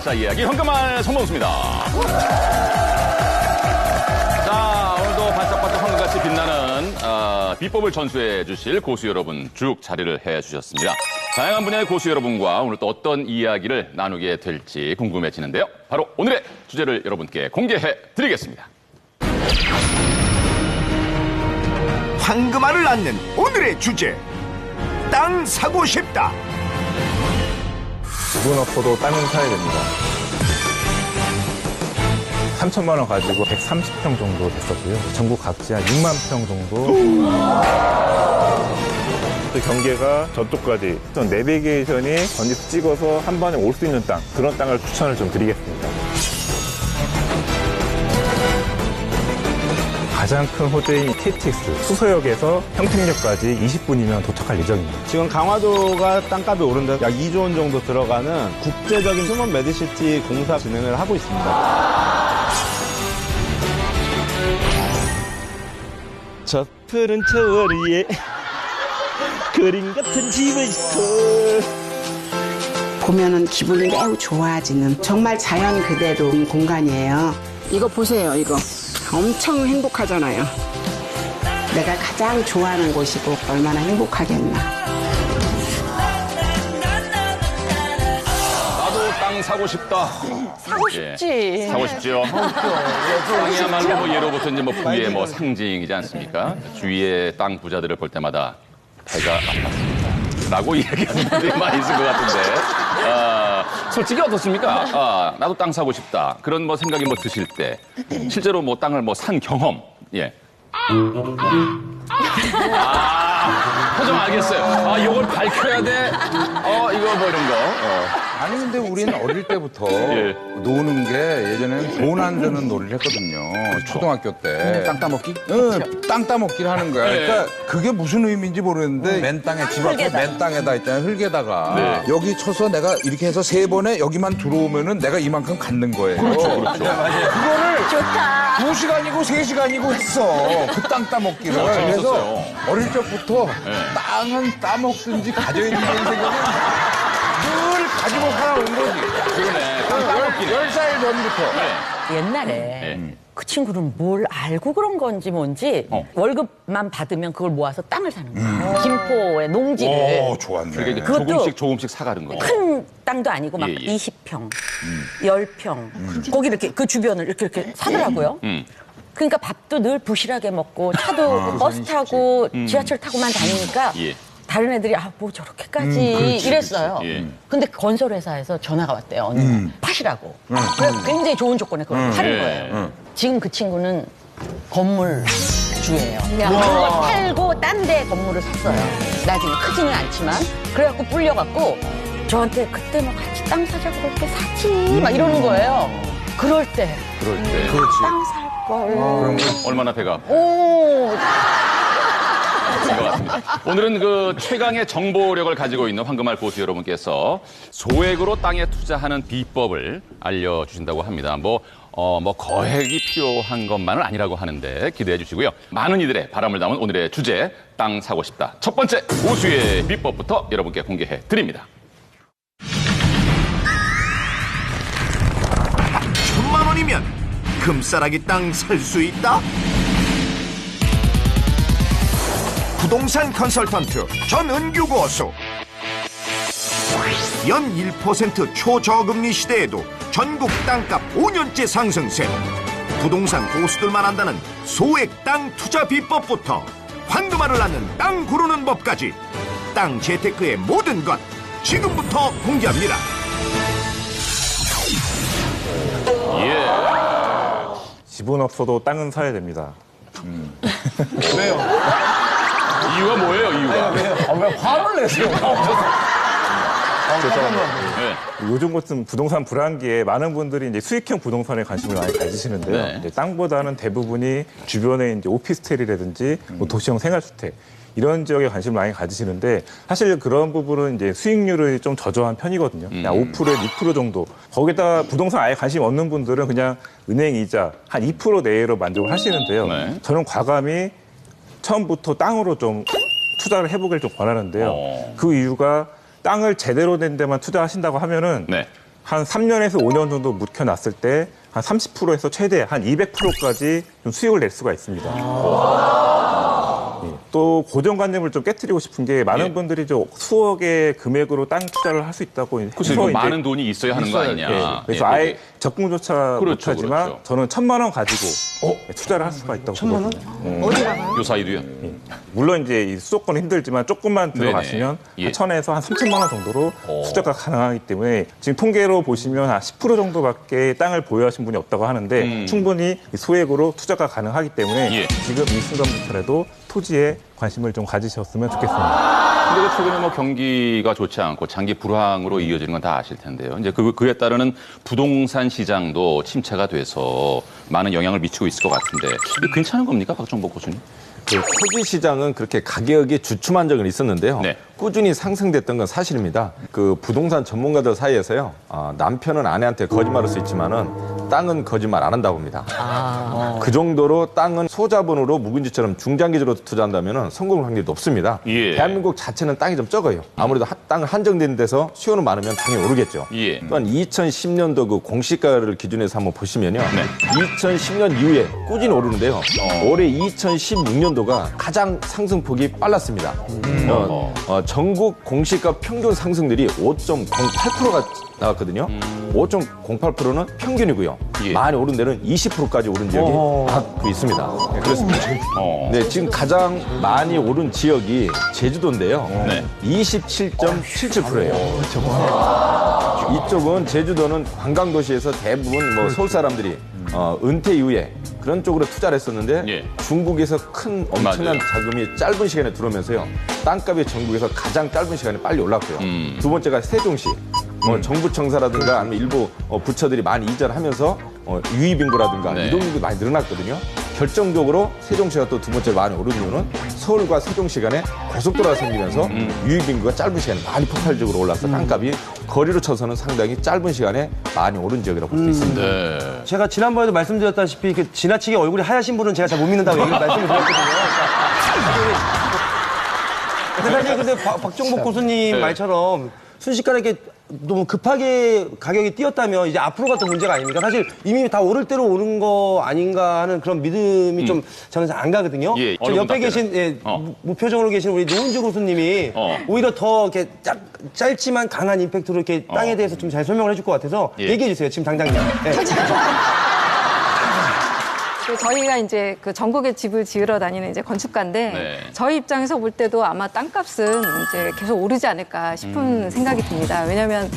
가짜 이야기 황금알 성범수입니다. 자, 오늘도 반짝반짝 황금같이 빛나는 비법을 전수해 주실 고수 여러분 쭉 자리를 해 주셨습니다. 다양한 분야의 고수 여러분과 오늘 또 어떤 이야기를 나누게 될지 궁금해지는데요. 바로 오늘의 주제를 여러분께 공개해 드리겠습니다. 황금알을 낳는 오늘의 주제. 땅 사고 싶다. 돈 없어도 땅은 사야 됩니다. 3천만 원 가지고 130평 정도 됐었고요. 전국 각지 한 6만 평 정도. 또 경계가 저쪽까지 내비게이션이 전지에서 찍어서 한 번에 올 수 있는 땅, 그런 땅을 추천을 좀 드리겠습니다. 가장 큰 호재인 KTX 수서역에서 평택역까지 20분이면 도착할 예정입니다. 지금 강화도가 땅값이 오른데 약 2조 원 정도 들어가는 국제적인 휴먼 메디시티 공사 진행을 하고 있습니다. 저 푸른 저 위에 그림 같은 집을 짓고 보면은 기분이 매우 좋아지는 정말 자연 그대로 공간이에요. 이거 보세요, 이거. 엄청 행복하잖아요. 내가 가장 좋아하는 곳이고 얼마나 행복하겠나. 나도 땅 사고 싶다. 사고 싶지. 사고 싶죠. 땅이야말로 뭐 예로부터 이제 뭐 부의 뭐 상징이지 않습니까? 주위의 땅 부자들을 볼 때마다 배가 아팠습니다. 라고 이야기하는 분들이 많이 있을 것 같은데. 솔직히 어떻습니까? 나도 땅 사고 싶다. 그런 뭐 생각이 뭐 드실 때 실제로 뭐 땅을 뭐 산 경험. 예. 표정 알겠어요. 이걸 밝혀야 돼. 이거 뭐 이런 거. 아니 근데 우리는 어릴 때부터 예. 노는 게 예전에는 돈 안 드는 놀이를 했거든요. 초등학교 때. 땅 따먹기? 응, 땅 따먹기를 하는 거야. 네. 그러니까 그게 무슨 의미인지 모르겠는데 맨 땅에 집 앞에 맨 땅에다 있잖아요. 흙에다가 네. 여기 쳐서 내가 이렇게 해서 세 번에 여기만 들어오면은 내가 이만큼 갖는 거예요. 그렇죠. 그거를 좋다. 2시간이고 3시간이고 했어. 그 땅 따먹기를. 재밌었어요. 그래서 어릴 적부터 네. 땅은 따먹든지 가져있는 생각은 늘 가지고 살아온 거지. 그러네. 땅 따먹기네. 10살 전부터. 옛날에 네. 그 친구는 뭘 알고 그런 건지 뭔지 월급만 받으면 그걸 모아서 땅을 사는 거야. 김포의 농지를. 좋았네. 그러니까 이제 그것도 조금씩 사가는 거죠. 큰 땅도 아니고 막 예, 예. 20평, 10평. 거기 이렇게 그 주변을 이렇게 사더라고요. 그러니까 밥도 늘 부실하게 먹고 차도 버스 타고 지하철 타고만 다니니까 예. 다른 애들이 뭐 저렇게까지 이랬어요. 그렇지. 예. 근데 건설회사에서 전화가 왔대요. 어느 날 파시라고. 그래서 굉장히 좋은 조건에 그걸 파는 예. 거예요. 지금 그 친구는 건물주예요. 그냥 그걸 팔고 딴 데 건물을 샀어요. 나중에 크지는 않지만 그래갖고 불려갖고 저한테 그때 뭐 같이 땅 사자 그럴 때 사지 막 이러는 거예요. 그럴 때 땅 살 걸. 얼마나 배가 오. 아픈 것 같습니다. 오늘은 그 최강의 정보력을 가지고 있는 황금알 고수 여러분께서 소액으로 땅에 투자하는 비법을 알려주신다고 합니다. 뭐 거액이 필요한 것만은 아니라고 하는데 기대해 주시고요. 많은 이들의 바람을 담은 오늘의 주제, 땅 사고 싶다. 첫 번째 고수의 비법부터 여러분께 공개해 드립니다. 1,000만 원이면 금싸라기 땅 살 수 있다? 부동산 컨설턴트 전은규 고수. 연 1% 초저금리 시대에도 전국 땅값 5년째 상승세. 부동산 고수들만 안다는 소액 땅 투자 비법부터 황금알을 낳는 땅 고르는 법까지 땅 재테크의 모든 것 지금부터 공개합니다. 집은 없어도 땅은 사야 됩니다. 이유가 뭐예요, 이유가? 왜 화를 내세요? 네. 요즘 같은 부동산 불황기에 많은 분들이 이제 수익형 부동산에 관심을 많이 가지시는데요. 네. 이제 땅보다는 대부분이 주변에 이제 오피스텔이라든지 뭐 도시형 생활주택 이런 지역에 관심을 많이 가지시는데 사실 그런 부분은 이제 수익률이 좀 저조한 편이거든요. 그냥 5%에 2% 정도. 거기다 부동산 아예 관심 없는 분들은 그냥 은행 이자 한 2% 내외로 만족을 하시는데요. 네. 저는 과감히 처음부터 땅으로 좀 투자를 해보길 좀 권하는데요. 그 이유가 땅을 제대로 된 데만 투자하신다고 하면은 네. 한 3년에서 5년 정도 묵혀놨을 때 한 30%에서 최대 한 200%까지 좀 수익을 낼 수가 있습니다. 또 고정관념을 좀 깨트리고 싶은 게 많은 예. 분들이 수억의 금액으로 땅 투자를 할 수 있다고 그래서 해서 이제 많은 돈이 있어야 하는 거 아니냐. 예, 그래서 예, 아예 그게. 접근조차 그렇죠, 못하지만 그렇죠. 저는 1,000만 원 가지고 투자를 할 수가 있다고 보거든요. 요 사이도요. 물론 이제 이 수도권은 힘들지만 조금만 들어가시면 예. 한 1,000에서 한 3,000만 원 정도로 오. 투자가 가능하기 때문에 지금 통계로 보시면 한 10% 정도밖에 땅을 보유하신 분이 없다고 하는데 충분히 이 소액으로 투자가 가능하기 때문에 예. 지금 이 순간부터라도 토지에 관심을 좀 가지셨으면 좋겠습니다. 근데 최근에 뭐 경기가 좋지 않고 장기 불황으로 이어지는 건 다 아실 텐데요. 이제 그에 따르는 부동산 시장도 침체가 돼서 많은 영향을 미치고 있을 것 같은데 이게 괜찮은 겁니까, 박정복 교수님? 그 토지 시장은 그렇게 가격이 주춤한 적은 있었는데요. 네. 꾸준히 상승됐던 건 사실입니다. 그 부동산 전문가들 사이에서요. 남편은 아내한테 거짓말할 수 있지만은 땅은 거짓말 안 한다고 합니다. 그 정도로 땅은 소자본으로 묵은지처럼 중장기적으로 투자한다면은 성공 확률이 높습니다. 예. 대한민국 자체는 땅이 좀 적어요. 아무래도 땅 한정된 데서 수요는 많으면 당연히 오르겠죠. 예. 또한 2010년도 그 공시가를 기준해서 한번 보시면요. 2010년 이후에 꾸준히 오르는데요. 올해 2016년도가 가장 상승폭이 빨랐습니다. 전국 공시가 평균 상승률이 5.08%가 나왔거든요. 5.08%는 평균이고요. 예. 많이 오른 데는 20%까지 오른 지역이 딱 있습니다. 네, 그렇습니다. 네, 지금 가장 많이 오른 지역이 제주도인데요. 네. 27.77%예요. 이쪽은 제주도는 관광도시에서 대부분 뭐 서울 사람들이 은퇴 이후에 그런 쪽으로 투자를 했었는데 예. 중국에서 큰 엄청난 맞아요. 자금이 짧은 시간에 들어오면서요. 땅값이 전국에서 가장 짧은 시간에 빨리 올랐고요. 두 번째가 세종시. 정부 청사라든가 아니면 일부 부처들이 많이 이전을 하면서 유입인구라든가 네. 이동인구 많이 늘어났거든요. 결정적으로 세종시가 또 두 번째 많이 오른 이유는 서울과 세종시 간에 고속도로가 생기면서 유입인구가 짧은 시간에 많이 폭발적으로 올라서 땅값이 거리로 쳐서는 상당히 짧은 시간에 많이 오른 지역이라고 볼 수 있습니다. 네. 제가 지난번에도 말씀드렸다시피 그 지나치게 얼굴이 하얗신 분은 제가 잘 못 믿는다고 얘기를 말씀을 드렸거든요. 사실 근데 박정복 교수님 네. 말처럼 순식간에 이렇게 너무 급하게 가격이 뛰었다면 이제 앞으로가 또 문제가 아닙니까? 사실 이미 다 오를 대로 오는 거 아닌가 하는 그런 믿음이 좀 저는 잘 안 가거든요. 예, 저 어느 옆에 분답게는. 계신 무표정으로 계신 우리 노은주 교수님이 오히려 더 이렇게 짧지만 강한 임팩트로 이렇게 땅에 대해서 좀 잘 설명을 해줄 것 같아서 예. 얘기해 주세요. 지금 당장. 네. 저희가 이제 그 전국에 집을 지으러 다니는 이제 건축가인데 네. 저희 입장에서 볼 때도 아마 땅값은 이제 계속 오르지 않을까 싶은 생각이 듭니다. 왜냐하면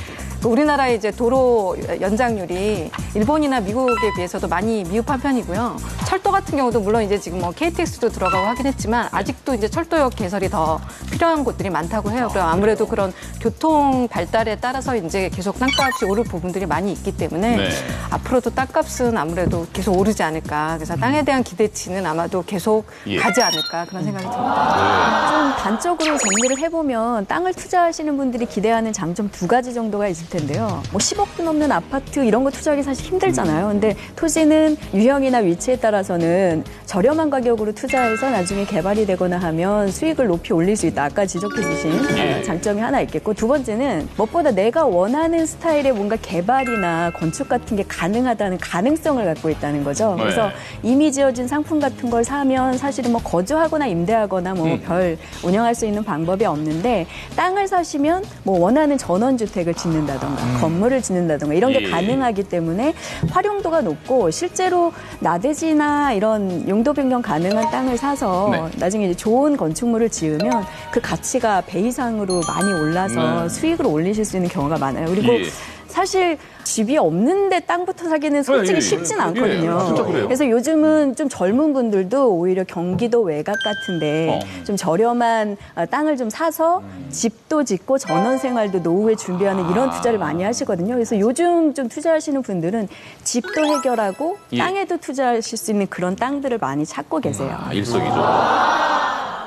우리나라의 이제 도로 연장률이 일본이나 미국에 비해서도 많이 미흡한 편이고요. 철도 같은 경우도 물론 이제 지금 뭐 KTX도 들어가고 하긴 했지만 아직도 이제 철도역 개설이 더 필요한 곳들이 많다고 해요. 그럼 아무래도 그런 교통 발달에 따라서 이제 계속 땅값이 오를 부분들이 많이 있기 때문에 네. 앞으로도 땅값은 아무래도 계속 오르지 않을까. 그래서 땅에 대한 기대치는 아마도 계속 예. 가지 않을까 그런 생각이 듭니다. 좀 단적으로 정리를 해보면 땅을 투자하시는 분들이 기대하는 장점 2가지 정도가 있을 텐데요. 뭐 10억도 넘는 아파트 이런 거 투자하기 사실 힘들잖아요. 근데 토지는 유형이나 위치에 따라서는 저렴한 가격으로 투자해서 나중에 개발이 되거나 하면 수익을 높이 올릴 수 있다. 아까 지적해 주신 장점이 하나 있겠고, 두 번째는 무엇보다 내가 원하는 스타일의 뭔가 개발이나 건축 같은 게 가능하다는 가능성을 갖고 있다는 거죠. 그래서 이미 지어진 상품 같은 걸 사면 사실은 뭐 거주하거나 임대하거나 뭐 별 운영할 수 있는 방법이 없는데, 땅을 사시면 뭐 원하는 전원주택을 짓는다던가 건물을 짓는다던가 이런 게 예. 가능하기 때문에 활용도가 높고, 실제로 나대지나 이런 용도 변경 가능한 땅을 사서 네. 나중에 이제 좋은 건축물을 지으면 그 가치가 배 이상으로 많이 올라서 수익을 올리실 수 있는 경우가 많아요. 그리고 예. 사실 집이 없는데 땅부터 사기는 솔직히 예, 쉽진 예. 않거든요. 예, 진짜 그래요. 그래서 요즘은 좀 젊은 분들도 오히려 경기도 외곽 같은데 좀 저렴한 땅을 좀 사서 집도 짓고 전원 생활도 노후에 준비하는 이런 투자를 많이 하시거든요. 그래서 요즘 좀 투자하시는 분들은 집도 해결하고 예. 땅에도 투자하실 수 있는 그런 땅들을 많이 찾고 계세요. 일석이조.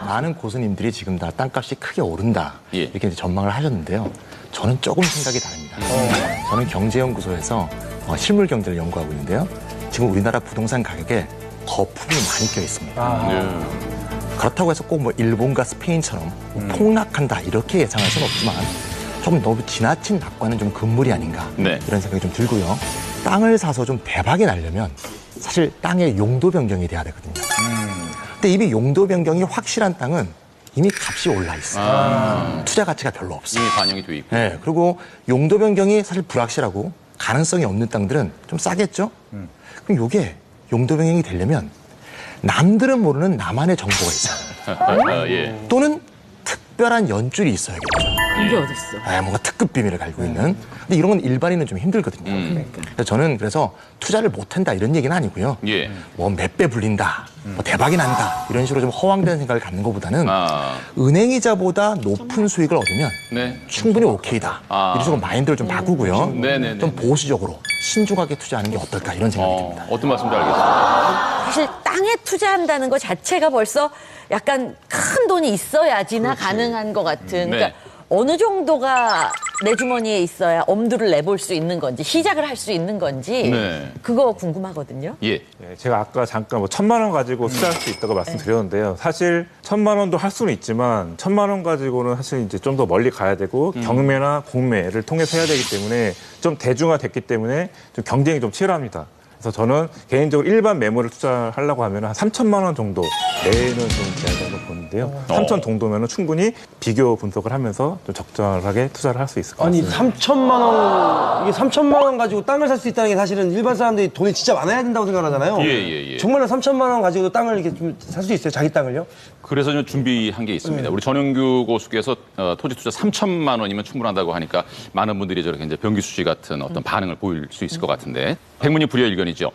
많은 고수님들이 지금 다 땅값이 크게 오른다 예. 이렇게 이제 전망을 하셨는데요. 저는 조금 생각이 다릅니다. 저는 경제연구소에서 실물 경제를 연구하고 있는데요. 지금 우리나라 부동산 가격에 거품이 많이 껴 있습니다. 그렇다고 해서 꼭 뭐 일본과 스페인처럼 폭락한다 이렇게 예상할 수는 없지만 조금 너무 지나친 낙관은 좀 금물이 아닌가 네. 이런 생각이 좀 들고요. 땅을 사서 좀 대박이 나려면 사실 땅의 용도 변경이 돼야 되거든요. 근데 이미 용도 변경이 확실한 땅은 이미 값이 올라 있어요. 투자 가치가 별로 없어요. 이미 반영이 돼 있고. 네, 그리고 용도 변경이 사실 불확실하고 가능성이 없는 땅들은 좀 싸겠죠? 그럼 이게 용도 변경이 되려면 남들은 모르는 나만의 정보가 있어요. 예. 또는 특별한 연줄이 있어야겠죠. 이게 어딨어? 뭔가 특급 비밀을 가지고 있는. 근데 이런 건 일반인은 좀 힘들거든요. 그래서 저는 그래서 투자를 못한다 이런 얘기는 아니고요. 예. 뭐 몇 배 불린다, 뭐 대박이 난다 이런 식으로 좀 허황된 생각을 갖는 것보다는 은행이자보다 높은 수익을 얻으면 네. 충분히 오케이다. 이런 식으로 마인드를 좀 바꾸고요. 네네네. 좀 보수적으로 신중하게 투자하는 게 어떨까 이런 생각이 듭니다. 어떤 말씀인지 알겠습니다. 사실 땅에 투자한다는 것 자체가 벌써 약간 큰 돈이 있어야지나 가능한 것 같은. 네. 그러니까 어느 정도가 내 주머니에 있어야 엄두를 내볼 수 있는 건지 시작을 할 수 있는 건지 네. 그거 궁금하거든요. 예. 네, 제가 아까 잠깐 뭐 1,000만 원 가지고 투자할 수 있다고 말씀드렸는데요. 사실 1,000만 원도 할 수는 있지만 1,000만 원 가지고는 사실 이제 좀 더 멀리 가야 되고 경매나 공매를 통해서 해야 되기 때문에 좀 대중화됐기 때문에 좀 경쟁이 좀 치열합니다. 그래서 저는 개인적으로 일반 매물을 투자하려고 하면 한 3,000만 원 정도 내에는 좀 돼야 된다고 보는데요. 3,000 정도면 충분히 비교 분석을 하면서 좀 적절하게 투자를 할 수 있을 것 아니 같습니다. 3천만 원 이게 3천만 원 가지고 땅을 살 수 있다는 게 사실은 일반 사람들이 돈이 진짜 많아야 된다고 생각하잖아요. 예. 정말로 3천만 원 가지고 땅을 이렇게 좀 살 수 있어요? 자기 땅을요? 그래서 좀 준비한 게 있습니다. 우리 전영규 고수께서 토지 투자 3,000만 원이면 충분하다고 하니까 많은 분들이 저렇게 이제 변기수 씨 같은 어떤 반응을 보일 수 있을 것 같은데 백문이 불여일견이죠.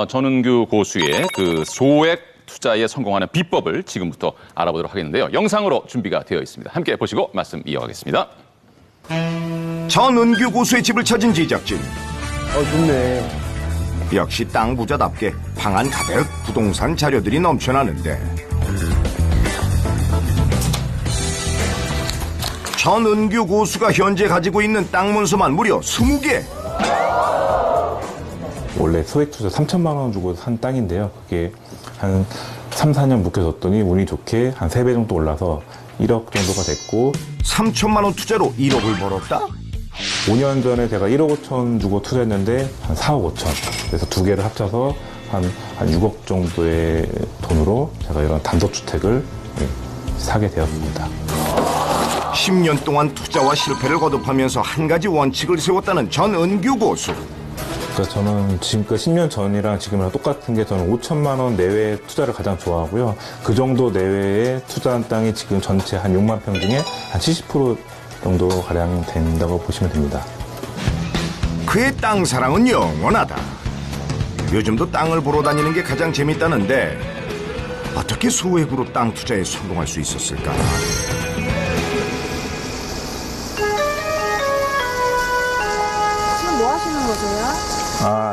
전은규 고수의 그 소액 투자에 성공하는 비법을 지금부터 알아보도록 하겠는데요. 영상으로 준비가 되어 있습니다. 함께 보시고 말씀 이어가겠습니다. 전은규 고수의 집을 찾은 제작진. 좋네. 역시 땅 부자답게 방안 가득 부동산 자료들이 넘쳐나는데 전은규 고수가 현재 가지고 있는 땅 문서만 무려 20개. 원래 소액 투자 3,000만 원 주고 산 땅인데요. 그게 한 3, 4년 묵혀뒀더니 운이 좋게 한 3배 정도 올라서 1억 정도가 됐고 3천만 원 투자로 1억을 벌었다? 5년 전에 제가 1억 5천 주고 투자했는데 한 4억 5천. 그래서 두 개를 합쳐서 한 6억 정도의 돈으로 제가 이런 단독주택을 사게 되었습니다. 10년 동안 투자와 실패를 거듭하면서 한 가지 원칙을 세웠다는 전은규 고수. 그래서 저는 지금껏 10년 전이랑 지금이랑 똑같은 게 저는 5천만 원 내외의 투자를 가장 좋아하고요. 그 정도 내외에 투자한 땅이 지금 전체 한 6만 평 중에 한 70% 정도 가량 된다고 보시면 됩니다. 그의 땅 사랑은 영원하다. 요즘도 땅을 보러 다니는 게 가장 재밌다는데 어떻게 소액으로 땅 투자에 성공할 수 있었을까? 지금 뭐 하시는 거세요?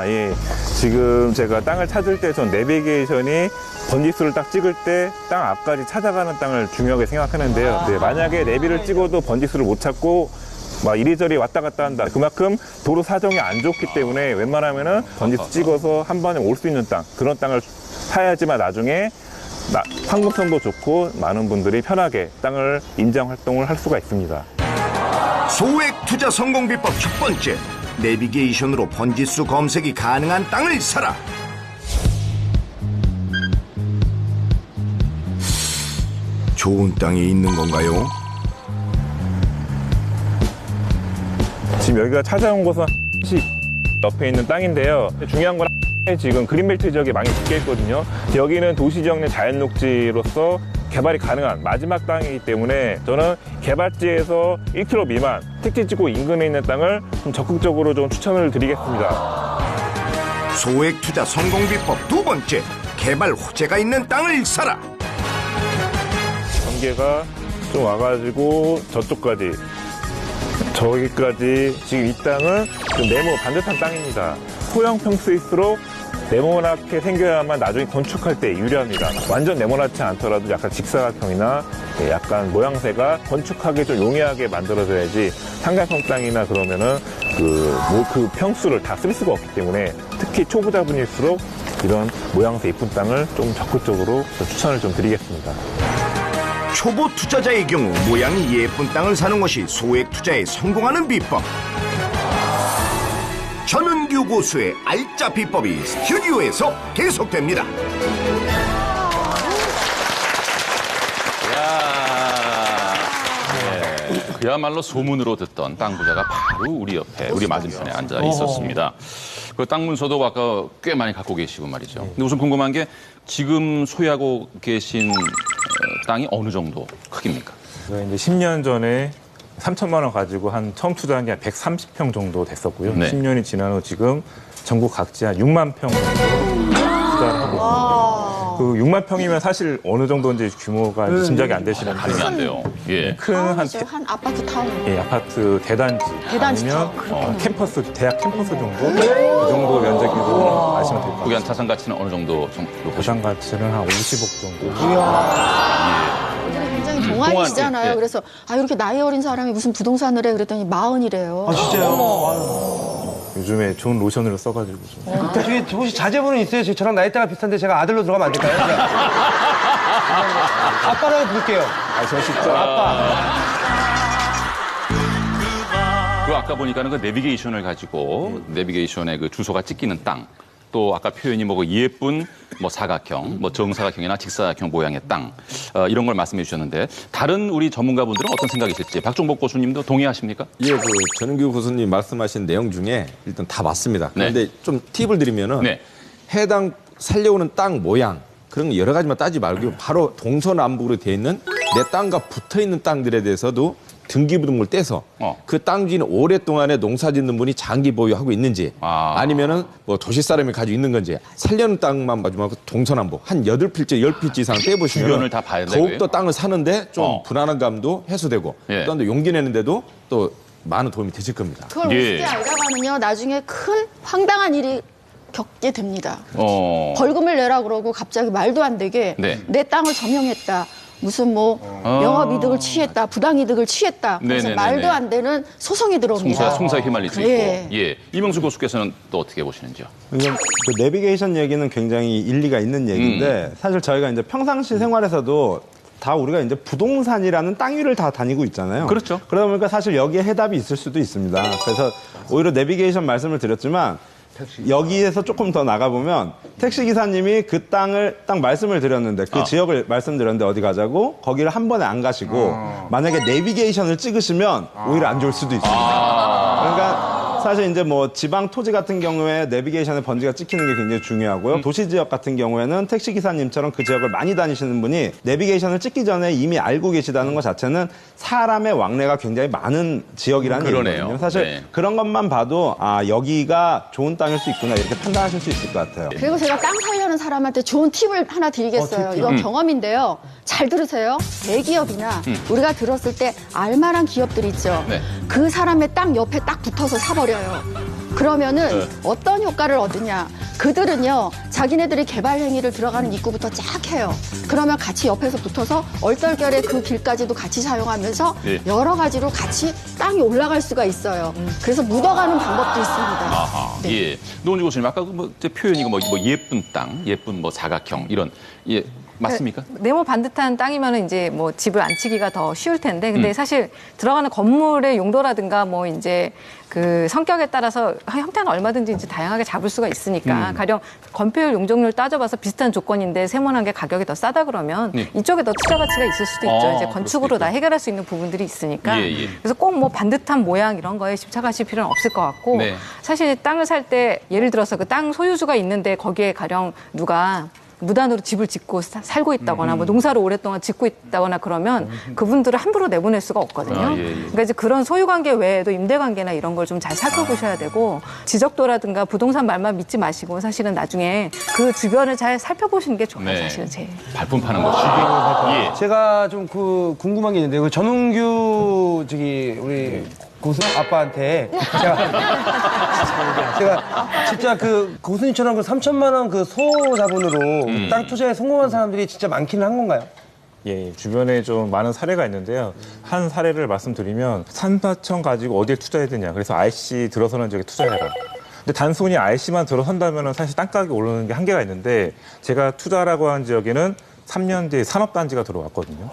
예. 지금 제가 땅을 찾을 때 전 내비게이션이 번지수를 딱 찍을 때 땅 앞까지 찾아가는 땅을 중요하게 생각하는데요. 네, 만약에 내비를 찍어도 번지수를 못 찾고 막 이리저리 왔다 갔다 한다. 그만큼 도로 사정이 안 좋기 때문에 웬만하면은 번지수 찍어서 한 번에 올 수 있는 땅, 그런 땅을 사야지만 나중에 환급성도 좋고 많은 분들이 편하게 땅을 인정 활동을 할 수가 있습니다. 소액 투자 성공 비법 첫 번째. 내비게이션으로 번지수 검색이 가능한 땅을 사라. 좋은 땅이 있는 건가요? 지금 여기가 찾아온 곳은 옆에 있는 땅인데요. 중요한 건 지금 그린벨트 지역에 많이 묶여 있거든요. 여기는 도시지역 내 자연녹지로서 개발이 가능한 마지막 땅이기 때문에 저는 개발지에서 1km 미만 택지지구 인근에 있는 땅을 좀 적극적으로 좀 추천을 드리겠습니다. 소액 투자 성공 비법 두 번째. 개발 호재가 있는 땅을 사라. 전개가 좀 와가지고 저쪽까지 저기까지 지금 이 땅은 좀 네모 반듯한 땅입니다. 소형 평수일수록 네모나게 생겨야만 나중에 건축할 때 유리합니다. 완전 네모나지 않더라도 약간 직사각형이나 약간 모양새가 건축하기 좀 용이하게 만들어져야지 상가성 땅이나 그러면은 그 평수를 다 쓸 수가 없기 때문에 특히 초보자분일수록 이런 모양새 이쁜 땅을 좀 적극적으로 추천을 좀 드리겠습니다. 초보 투자자의 경우 모양이 예쁜 땅을 사는 것이 소액 투자에 성공하는 비법. 전은규 고수의 알짜 비법이 스튜디오에서 계속됩니다. 그야말로 소문으로 듣던 땅 부자가 바로 우리 옆에, 우리 맞은편에 앉아 있었습니다. 그 땅 문서도 아까 꽤 많이 갖고 계시고 말이죠. 근데 우선 궁금한 게 지금 소유하고 계신 땅이 어느 정도 크기입니까? 제가 이제 10년 전에 3천만 원 가지고 한 처음 투자한 게 한 130평 정도 됐었고요. 네. 10년이 지난 후 지금 전국 각지 한 6만 평 정도 투자를 하고 있습니다. 그 6만 평이면 사실 어느 정도인지 규모가 이제 짐작이 안 되시는데 가늠이 안 돼요. 예. 큰 한 아파트 타운. 예, 아파트 대단지, 대단지 아니면 캠퍼스, 대학 캠퍼스 정도 이 정도 면적으로 아시면 될 것 거기 한 같습니다. 자산 가치는 어느 정도 보시죠? 자산 가치는 한 50억 정도. 굉장히 동안이시잖아요. 예. 그래서 이렇게 나이 어린 사람이 무슨 부동산을 해 그랬더니 40이래요. 아, 진짜요? 요즘에 좋은 로션을 써가지고 좀. 저기 혹시 자제분은 있어요? 저랑 나이대가 비슷한데 제가 아들로 들어가면 안 될까요? 아빠라고 부를게요. 저 진짜 아빠. 그 아까 보니까는 그 내비게이션을 가지고 내비게이션의 그 주소가 찍히는 땅, 또 아까 표현이 뭐 예쁜 뭐 사각형, 뭐 정사각형이나 직사각형 모양의 땅 이런 걸 말씀해 주셨는데 다른 우리 전문가분들은 어떤 생각이실지 박종복 교수님도 동의하십니까? 예, 그 전은규 교수님 말씀하신 내용 중에 일단 다 맞습니다. 그런데 좀 팁을 드리면은 네. 해당 살려오는 땅 모양 그런 거 여러 가지만 따지 말고 바로 동서남북으로 되어 있는 내 땅과 붙어 있는 땅들에 대해서도 등기부등본을 떼서 그 땅 주인은 오랫동안에 농사 짓는 분이 장기 보유하고 있는지 아니면은 뭐 도시 사람이 가지고 있는 건지 살려는 땅만 봐주면 동서남북 한 8필지, 10필지 이상 떼보시면 주변을 다 봐야 되고요. 더욱더 땅을 사는데 좀 불안한 감도 해소되고 예. 또 용기 내는데도 또 많은 도움이 되실 겁니다. 그걸 우습게 알다가는요, 나중에 큰 황당한 일이 겪게 됩니다. 벌금을 내라 그러고 갑자기 말도 안 되게 네. 내 땅을 점용했다. 무슨 뭐 영업이득을 취했다, 부당이득을 취했다. 그래서 네네네네. 말도 안 되는 소송이 들어옵니다. 송사에 휘말릴 수 예. 있고. 예. 이명수 교수께서는 또 어떻게 보시는지요? 이건 그 내비게이션 얘기는 굉장히 일리가 있는 얘기인데 사실 저희가 이제 평상시 생활에서도 다 우리가 이제 부동산이라는 땅 위를 다 다니고 있잖아요. 그렇죠. 그러다 보니까 사실 여기에 해답이 있을 수도 있습니다. 그래서 오히려 내비게이션 말씀을 드렸지만 여기에서 조금 더 나가보면 택시기사님이 그 땅을 딱 말씀을 드렸는데 그 지역을 말씀드렸는데 어디 가자고 거기를 한 번에 안 가시고 만약에 내비게이션을 찍으시면 오히려 안 좋을 수도 있습니다. 그러니까 사실 이제 뭐 지방 토지 같은 경우에 내비게이션의 번지가 찍히는 게 굉장히 중요하고요. 도시 지역 같은 경우에는 택시기사님처럼 그 지역을 많이 다니시는 분이 내비게이션을 찍기 전에 이미 알고 계시다는 것 자체는 사람의 왕래가 굉장히 많은 지역이라는 그러네요. 얘기거든요. 사실 네. 그런 것만 봐도 여기가 좋은 땅일 수 있구나 이렇게 판단하실 수 있을 것 같아요. 그리고 제가 땅 사려는 사람한테 좋은 팁을 하나 드리겠어요. 이건 경험인데요. 잘 들으세요. 대기업이나 우리가 들었을 때 알만한 기업들 있죠. 네. 그 사람의 땅 옆에 딱 붙어서 사버려요. 그러면은 어떤 효과를 얻으냐. 그들은요, 자기네들이 개발 행위를 들어가는 입구부터 쫙 해요. 그러면 같이 옆에서 붙어서 얼떨결에 그 길까지도 같이 사용하면서 네. 여러 가지로 같이 땅이 올라갈 수가 있어요. 그래서 묻어가는 방법도 있습니다. 아하. 네. 예. 노은주 교수님, 아까 뭐 표현이 뭐 예쁜 땅, 예쁜 뭐 사각형 이런 예. 맞습니까? 네모 반듯한 땅이면은 이제 뭐 집을 안 치기가 더 쉬울 텐데, 근데 사실 들어가는 건물의 용도라든가 뭐 이제 그 성격에 따라서 형태는 얼마든지 이제 다양하게 잡을 수가 있으니까 가령 건폐율 용적률 따져봐서 비슷한 조건인데 세모난 게 가격이 더 싸다 그러면 이쪽에 더 투자 가치가 있을 수도 있죠. 이제 건축으로 다 해결할 수 있는 부분들이 있으니까. 그래서 꼭 뭐 반듯한 모양 이런 거에 집착하실 필요는 없을 것 같고 네. 사실 땅을 살 때 예를 들어서 그 땅 소유주가 있는데 거기에 가령 누가 무단으로 집을 짓고 살고 있다거나 뭐 농사를 오랫동안 짓고 있다거나 그러면 그분들을 함부로 내보낼 수가 없거든요. 그러니까 이제 그런 소유관계 외에도 임대관계나 이런 걸 좀 잘 살펴보셔야 되고 지적도라든가 부동산 말만 믿지 마시고 사실은 나중에 그 주변을 잘 살펴보시는 게 좋아요. 네. 사실은 제일. 발품 파는 것이. 예. 제가 좀 그 궁금한 게 있는데 그 전웅규 저기 우리 고수 아빠한테 제가 진짜 그 고수님처럼 그 3천만 원 그 소자본으로 땅 투자에 성공한 사람들이 진짜 많기는 한 건가요? 예, 주변에 좀 많은 사례가 있는데요. 한 사례를 말씀드리면 3, 4천 가지고 어디에 투자해야 되냐. 그래서 IC 들어서는 저기 투자해라. 근데 단순히 IC만 들어선다면 사실 땅가격이 오르는 게 한계가 있는데 제가 투자라고 한 지역에는 3년 뒤에 산업단지가 들어왔거든요.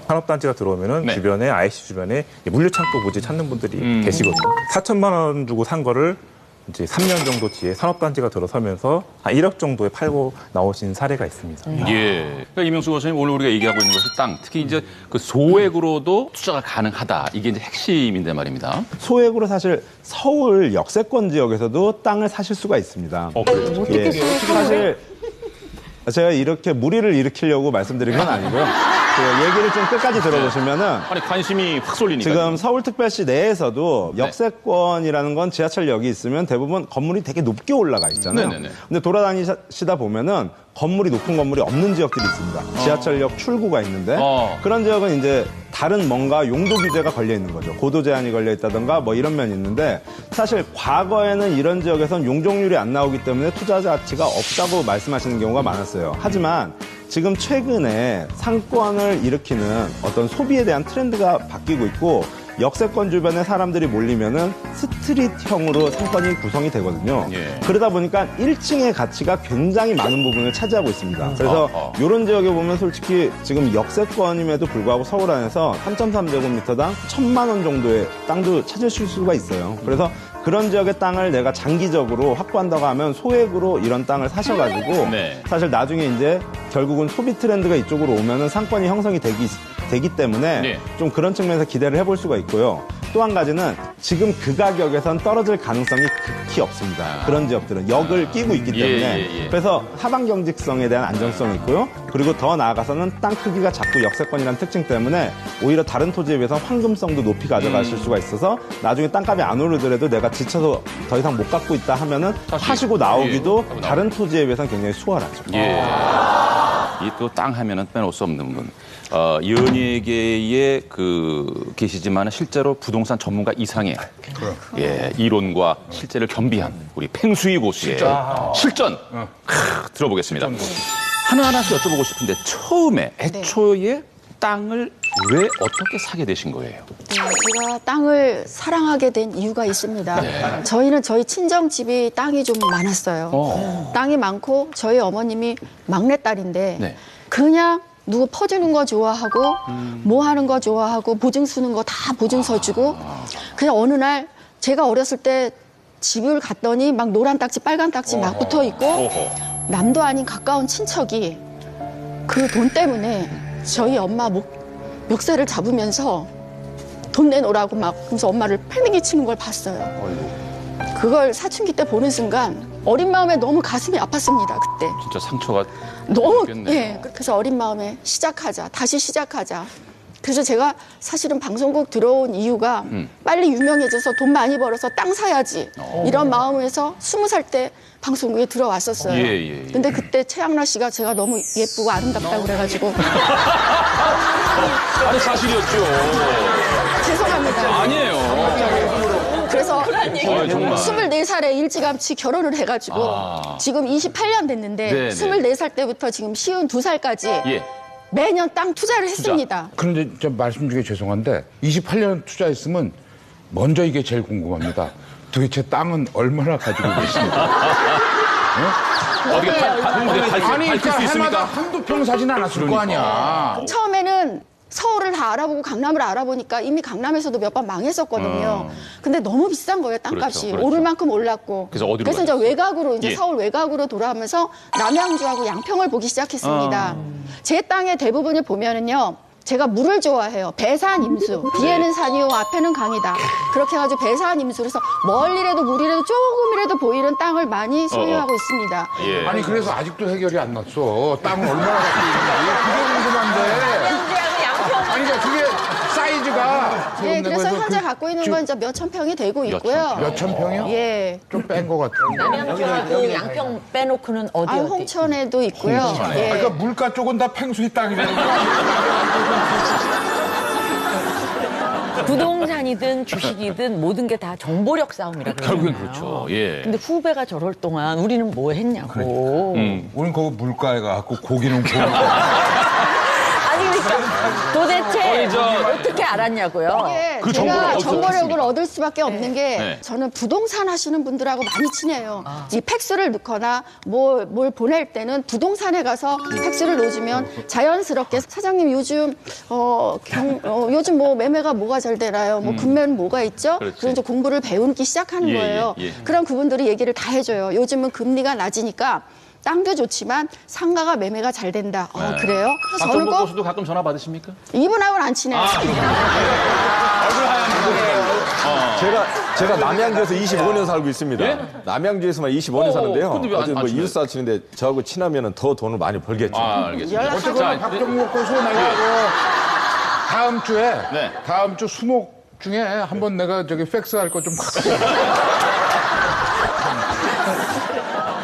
산업단지가 들어오면은 네. 주변에 IC 주변에 물류창고 부지 찾는 분들이 계시거든요. 4천만 원 주고 산 거를 이제 3년 정도 뒤에 산업단지가 들어서면서 한 1억 정도에 팔고 나오신 사례가 있습니다. 예. 그러니까 이명수 교수님 오늘 우리가 얘기하고 있는 것이 땅, 특히 이제 그 소액으로도 투자가 가능하다. 이게 이제 핵심인데 말입니다. 소액으로 사실 서울 역세권 지역에서도 땅을 사실 수가 있습니다. 그래요? 예, 사실 제가 이렇게 무리를 일으키려고 말씀드린 건 아니고요. 그 얘기를 좀 끝까지 들어보시면은 아니 관심이 확 쏠리니까. 지금 서울특별시 내에서도 역세권이라는 건 지하철역이 있으면 대부분 건물이 되게 높게 올라가 있잖아요. 네네네. 근데 돌아다니시다 보면은 건물이 높은 건물이 없는 지역들이 있습니다. 지하철역 출구가 있는데 그런 지역은 이제 다른 뭔가 용도 규제가 걸려 있는 거죠. 고도 제한이 걸려 있다든가 뭐 이런 면이 있는데 사실 과거에는 이런 지역에선 용적률이 안 나오기 때문에 투자 가치가 없다고 말씀하시는 경우가 많았어요. 하지만 지금 최근에 상권을 일으키는 어떤 소비에 대한 트렌드가 바뀌고 있고 역세권 주변에 사람들이 몰리면은 스트릿형으로 상권이 구성이 되거든요. 예. 그러다 보니까 1층의 가치가 굉장히 많은 부분을 차지하고 있습니다. 그래서 이런 지역에 보면 솔직히 지금 역세권임에도 불구하고 서울 안에서 3.3제곱미터당 1,000만 원 정도의 땅도 찾으실 수가 있어요. 그래서 그런 지역의 땅을 내가 장기적으로 확보한다고 하면 소액으로 이런 땅을 사셔가지고 네. 사실 나중에 이제 결국은 소비 트렌드가 이쪽으로 오면은 상권이 형성이 되기 때문에 네. 좀 그런 측면에서 기대를 해볼 수가 있고요. 또 한 가지는 지금 그 가격에선 떨어질 가능성이 극히 없습니다. 그런 지역들은 역을 끼고 있기 때문에 그래서 하방 경직성에 대한 안정성이 있고요. 그리고 더 나아가서는 땅 크기가 작고 역세권이라는 특징 때문에 오히려 다른 토지에 비해서 황금성도 높이 가져가실 수가 있어서 나중에 땅값이 안 오르더라도 내가 지쳐서 더 이상 못 갖고 있다 하면은 파시고 나오기도 다른 토지에 비해서는 굉장히 수월하죠. 예. 이 또 땅 하면은 빼놓을 수 없는 분. 연예계에 계시지만 실제로 부동산 전문가 이상의 이론과 실제를 겸비한 우리 팽수희 고수의 실전 들어보겠습니다. 하나하나씩 여쭤보고 싶은데 처음에 애초에 땅을 왜 어떻게 사게 되신 거예요? 네, 제가 땅을 사랑하게 된 이유가 있습니다. 저희는 저희 친정집이 땅이 좀 많았어요. 땅이 많고 저희 어머님이 막내딸인데 그냥 누구 퍼주는 거 좋아하고 뭐 하는 거 좋아하고 보증 서는 거 다 보증 서주고 그냥 어느 날 제가 어렸을 때 집을 갔더니 막 노란 딱지 빨간 딱지 막 붙어 있고 남도 아닌 가까운 친척이 그 돈 때문에 저희 엄마 멱살을 잡으면서 돈 내놓으라고 막 그래서 엄마를 패닉이 치는 걸 봤어요. 그걸 사춘기 때 보는 순간 어린 마음에 너무 가슴이 아팠습니다. 그때. 진짜 상처가 너무 있겠네요. 예. 그래서 어린 마음에 다시 시작하자. 그래서 제가 사실은 방송국 들어온 이유가 빨리 유명해져서 돈 많이 벌어서 땅 사야지 이런 마음에서 20살 때 방송국에 들어왔었어요. 근데 그때 최양락 씨가 제가 너무 예쁘고 아름답다고 그래가지고 아니 사실이었죠. 죄송합니다. 아니에요. 그래서 정말. 24살에 일찌감치 결혼을 해가지고 지금 28년 됐는데 네네. 24살 때부터 지금 52살까지 매년 땅 투자를 했습니다. 그런데 좀 말씀 중에 죄송한데 28년 투자했으면 먼저 이게 제일 궁금합니다. 도대체 땅은 얼마나 가지고 계십니까? 어떻게 아니, 밝힐 수 있습니까? 해마다 한두 평 사진 않았을 거 아니야. 처음에는 서울을 다 알아보고 강남을 알아보니까 이미 강남에서도 몇 번 망했었거든요. 근데 너무 비싼 거예요, 땅값이. 그렇죠. 오를 만큼 올랐고. 그래서 어디로 이제 가셨어요? 외곽으로, 예. 서울 외곽으로 돌아오면서 남양주하고 양평을 보기 시작했습니다. 제 땅의 대부분을 보면은요. 제가 물을 좋아해요. 배산 임수. 뒤에는 산이요, 앞에는 강이다. 그렇게 해가지고 배산 임수. 그래서 멀리라도 물이라도 조금이라도 보이는 땅을 많이 소유하고 있습니다. 아니 그래서 아직도 해결이 안 났어. 땅을 얼마나 갖고 있는지. 그게 궁금한데. 아니 그러니까 그게 사이즈가 예, 그래서 현재 갖고 있는 건 이제 몇천 평이 되고 있고요. 몇천 평이요? 예. 좀 뺀 것 같은데. 남양주하고 양평 빼놓고는 어디? 홍천에도 있고요. 예. 그러니까 물가 쪽은 다 팽수희 땅이라는 거야. 부동산이든 주식이든 모든 게 다 정보력 싸움이라고 결국엔 그러잖아요. 그렇죠. 예. 근데 후배가 저럴 동안 우리는 뭐 했냐고. 우린 거기 물가에 가고 고기는 구워. 아니 그러니까 도대체 어떻게 알았냐고요? 이게 그 정보를 제가 어디서 정보력을 찾습니까? 얻을 수밖에 없는 게 네. 저는 부동산 하시는 분들하고 많이 친해요. 이 팩스를 넣거나 뭘 보낼 때는 부동산에 가서 팩스를 넣어주면 자연스럽게 사장님 요즘 요즘 뭐 매매가 뭐가 잘 되나요? 뭐 금매는 뭐가 있죠? 그렇지. 그런 이제 공부를 배우기 시작하는 예, 거예요. 예, 예. 그럼 그분들이 얘기를 다 해줘요. 요즘은 금리가 낮으니까 땅도 좋지만 상가가 매매가 잘 된다. 그래요? 저는 박정복 꼭 교수도 가끔 전화 받으십니까? 이분하고는 안 친해요. 얼굴 하얀 제가 남양주에서 25년 살고 있습니다. 예? 남양주에서만 25년 사는데요. 근데 왜안 어제 뭐 친해요? 이웃사 치는데 저하고 친하면 더 돈을 많이 벌겠죠. 알겠습니다. 어쨌거나 박정복 교수 내가 다음 주에 네. 다음 주 수목 중에 한번 내가 저기 팩스 할 거 좀 갖고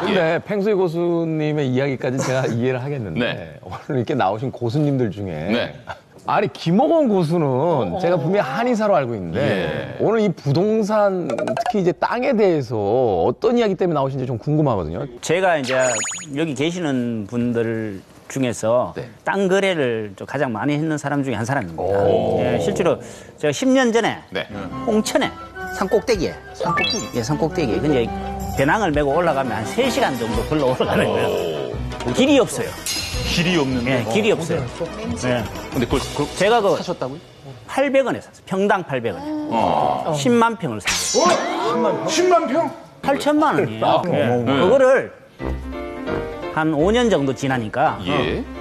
근데 팽수희 고수님의 이야기까지 제가 이해를 하겠는데 네. 오늘 이렇게 나오신 고수님들 중에 네. 아니 김옥원 고수는 제가 분명히 한의사로 알고 있는데 오늘 이 부동산 특히 이제 땅에 대해서 어떤 이야기 때문에 나오신지 좀 궁금하거든요. 제가 이제 여기 계시는 분들 중에서 땅 거래를 좀 가장 많이 했는 사람 중에 한 사람입니다. 예, 실제로 제가 10년 전에 홍천에 산꼭대기에 근데 배낭을 메고 올라가면 한 3시간 정도 걸러 올라가는 거예요. 길이 없어요. 길이 없는데? 예, 길이 없어요. 예. 근데 그걸 제가 사셨다고요? 800원에 샀어요. 평당 800원에. 10만 평을 샀어요. 10만 평? 8천만 원이에요. 예. 그거를 한 5년 정도 지나니까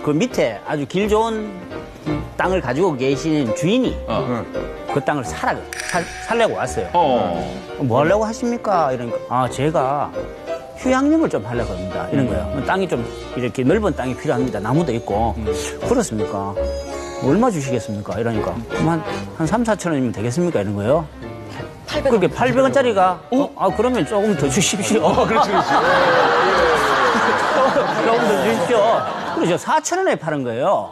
그 밑에 아주 길 좋은 땅을 가지고 계신 주인이 그 땅을 살려고 왔어요. 뭐 하려고 하십니까? 이러니까 제가 휴양림을 좀 하려고 합니다. 이런 거예요. 땅이 좀 이렇게 넓은 땅이 필요합니다. 나무도 있고. 그렇습니까? 얼마 주시겠습니까? 이러니까 한 3, 4천 원이면 되겠습니까? 이런 거예요. 그렇게 800원짜리가 그러면 조금 더 주십시오. 그렇지. 조금 더 주십시오. 그래서 4천 원에 파는 거예요.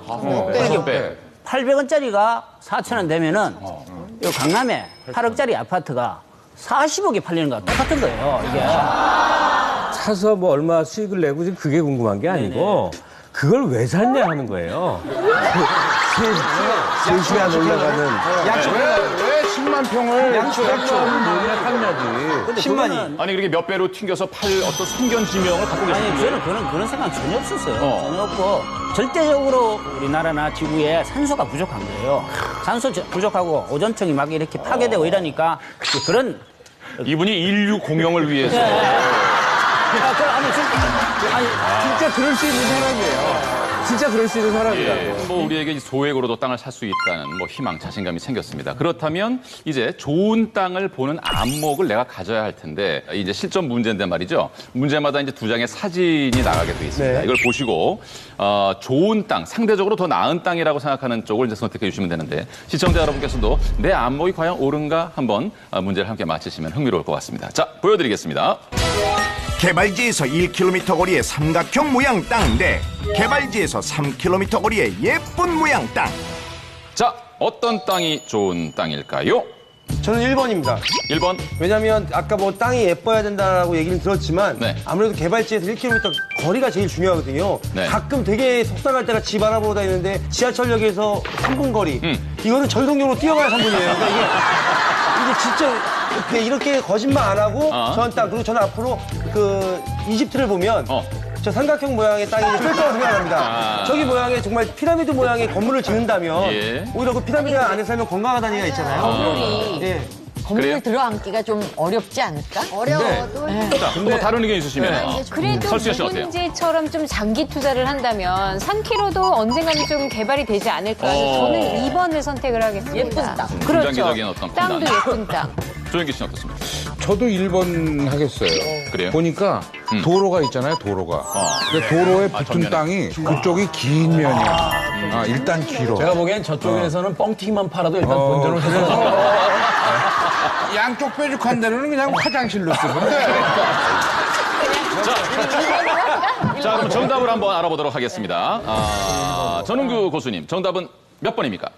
800원짜리가 4천 원 되면은 요 강남에 8억짜리 아파트가 40억에 팔리는 거랑 똑같은 거예요. 이게 사서 뭐 얼마 수익을 내고 지금 그게 궁금한 게 아니고 그걸 왜 샀냐 하는 거예요. 3시간 올라가는 왜 10만 평을 근데 10만이 아니 그렇게 몇 배로 튕겨서 팔 어떤 성견 지명을 갖고 계시는 아니 저는 그런 생각 전혀 없었어요. 전혀 없고 절대적으로 우리나라나 지구에 산소가 부족한 거예요. 산소 부족하고 오존층이 막 이렇게 파괴되고 이러니까 그런 이분이 인류 공영을 위해서 진짜 그럴 수 있는 사람이에요. 진짜 그럴 수 있는 사람이라고. 뭐 우리에게 소액으로도 땅을 살 수 있다는 뭐 희망, 자신감이 생겼습니다. 그렇다면 이제 좋은 땅을 보는 안목을 내가 가져야 할 텐데 이제 실전 문제인데 말이죠. 문제마다 이제 2장의 사진이 나가게 돼 있습니다. 이걸 보시고 좋은 땅, 상대적으로 더 나은 땅이라고 생각하는 쪽을 이제 선택해 주시면 되는데 시청자 여러분께서도 내 안목이 과연 옳은가 한번 문제를 함께 맞히시면 흥미로울 것 같습니다. 자, 보여드리겠습니다. 개발지에서 1km 거리의 삼각형 모양 땅 대 개발지에서 3km 거리의 예쁜 모양 땅. 자, 어떤 땅이 좋은 땅일까요? 저는 1번입니다. 1번. 왜냐면 아까 뭐 땅이 예뻐야 된다고 얘기는 들었지만 아무래도 개발지에서 1km 거리가 제일 중요하거든요. 가끔 되게 속상할 때가 집 알아보러 다니는데 지하철역에서 3분 거리. 이거는 전속력으로 뛰어가야 3분이에요. 그러니까 이게 진짜 이렇게 거짓말 안 하고 저는 땅 그리고 저는 앞으로 그 이집트를 보면 저 삼각형 모양의 땅이 뜰 거라고 생각합니다. 저기 모양의 정말 피라미드 모양의 건물을 짓는다면 오히려 그 피라미드 안에 살면 건강하다는 얘기가 있잖아요. 건물 들어앉기가 좀 어렵지 않을까? 어려워도. 자, 뭐 다른 의견 있으시면 그래도 설수연 씨 어때요? 묵은지처럼 좀 장기 투자를 한다면 3km도 언젠가는 좀 개발이 되지 않을까 해서 저는 2번을 선택을 하겠습니다. 예쁜 땅. 그렇죠. 중장기적인 어떤 땅도 공간. 예쁜 땅. 조영기 씨는 어떻습니까? 저도 1번 하겠어요. 그래요? 보니까 도로가 있잖아요, 도로가. 근데 도로에 붙은 땅이 그쪽이 긴 면이야. 일단 길어. 제가 보기엔 저쪽에서는 뻥튀기만 팔아도 일단 본전을 해서 양쪽 뾰족한 데는 그냥 화장실로 쓰는데. 자, 그럼 정답을 한번 알아보도록 하겠습니다. 전웅규 고수님, 정답은 몇 번입니까?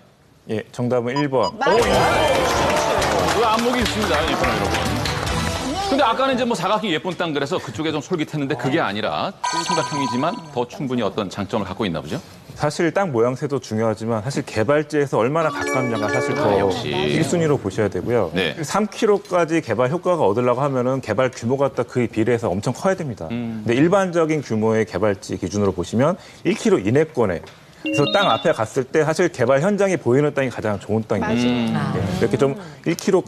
예, 정답은 1번. 그 안목이 있습니다, 여러분. 근데 아까는 이제 뭐 사각형 예쁜 땅 그래서 그쪽에 좀 솔깃했는데 그게 아니라 삼각형이지만 더 충분히 어떤 장점을 갖고 있나 보죠? 사실 땅 모양새도 중요하지만 사실 개발지에서 얼마나 가깝냐가 사실 더 역시. 1순위로 보셔야 되고요. 네. 3km까지 개발 효과가 얻으려고 하면은 개발 규모가 딱 그 비례해서 엄청 커야 됩니다. 근데 일반적인 규모의 개발지 기준으로 보시면 1km 이내권에 그래서 땅 앞에 갔을 때 사실 개발 현장이 보이는 땅이 가장 좋은 땅인 거죠. 이렇게 좀 1km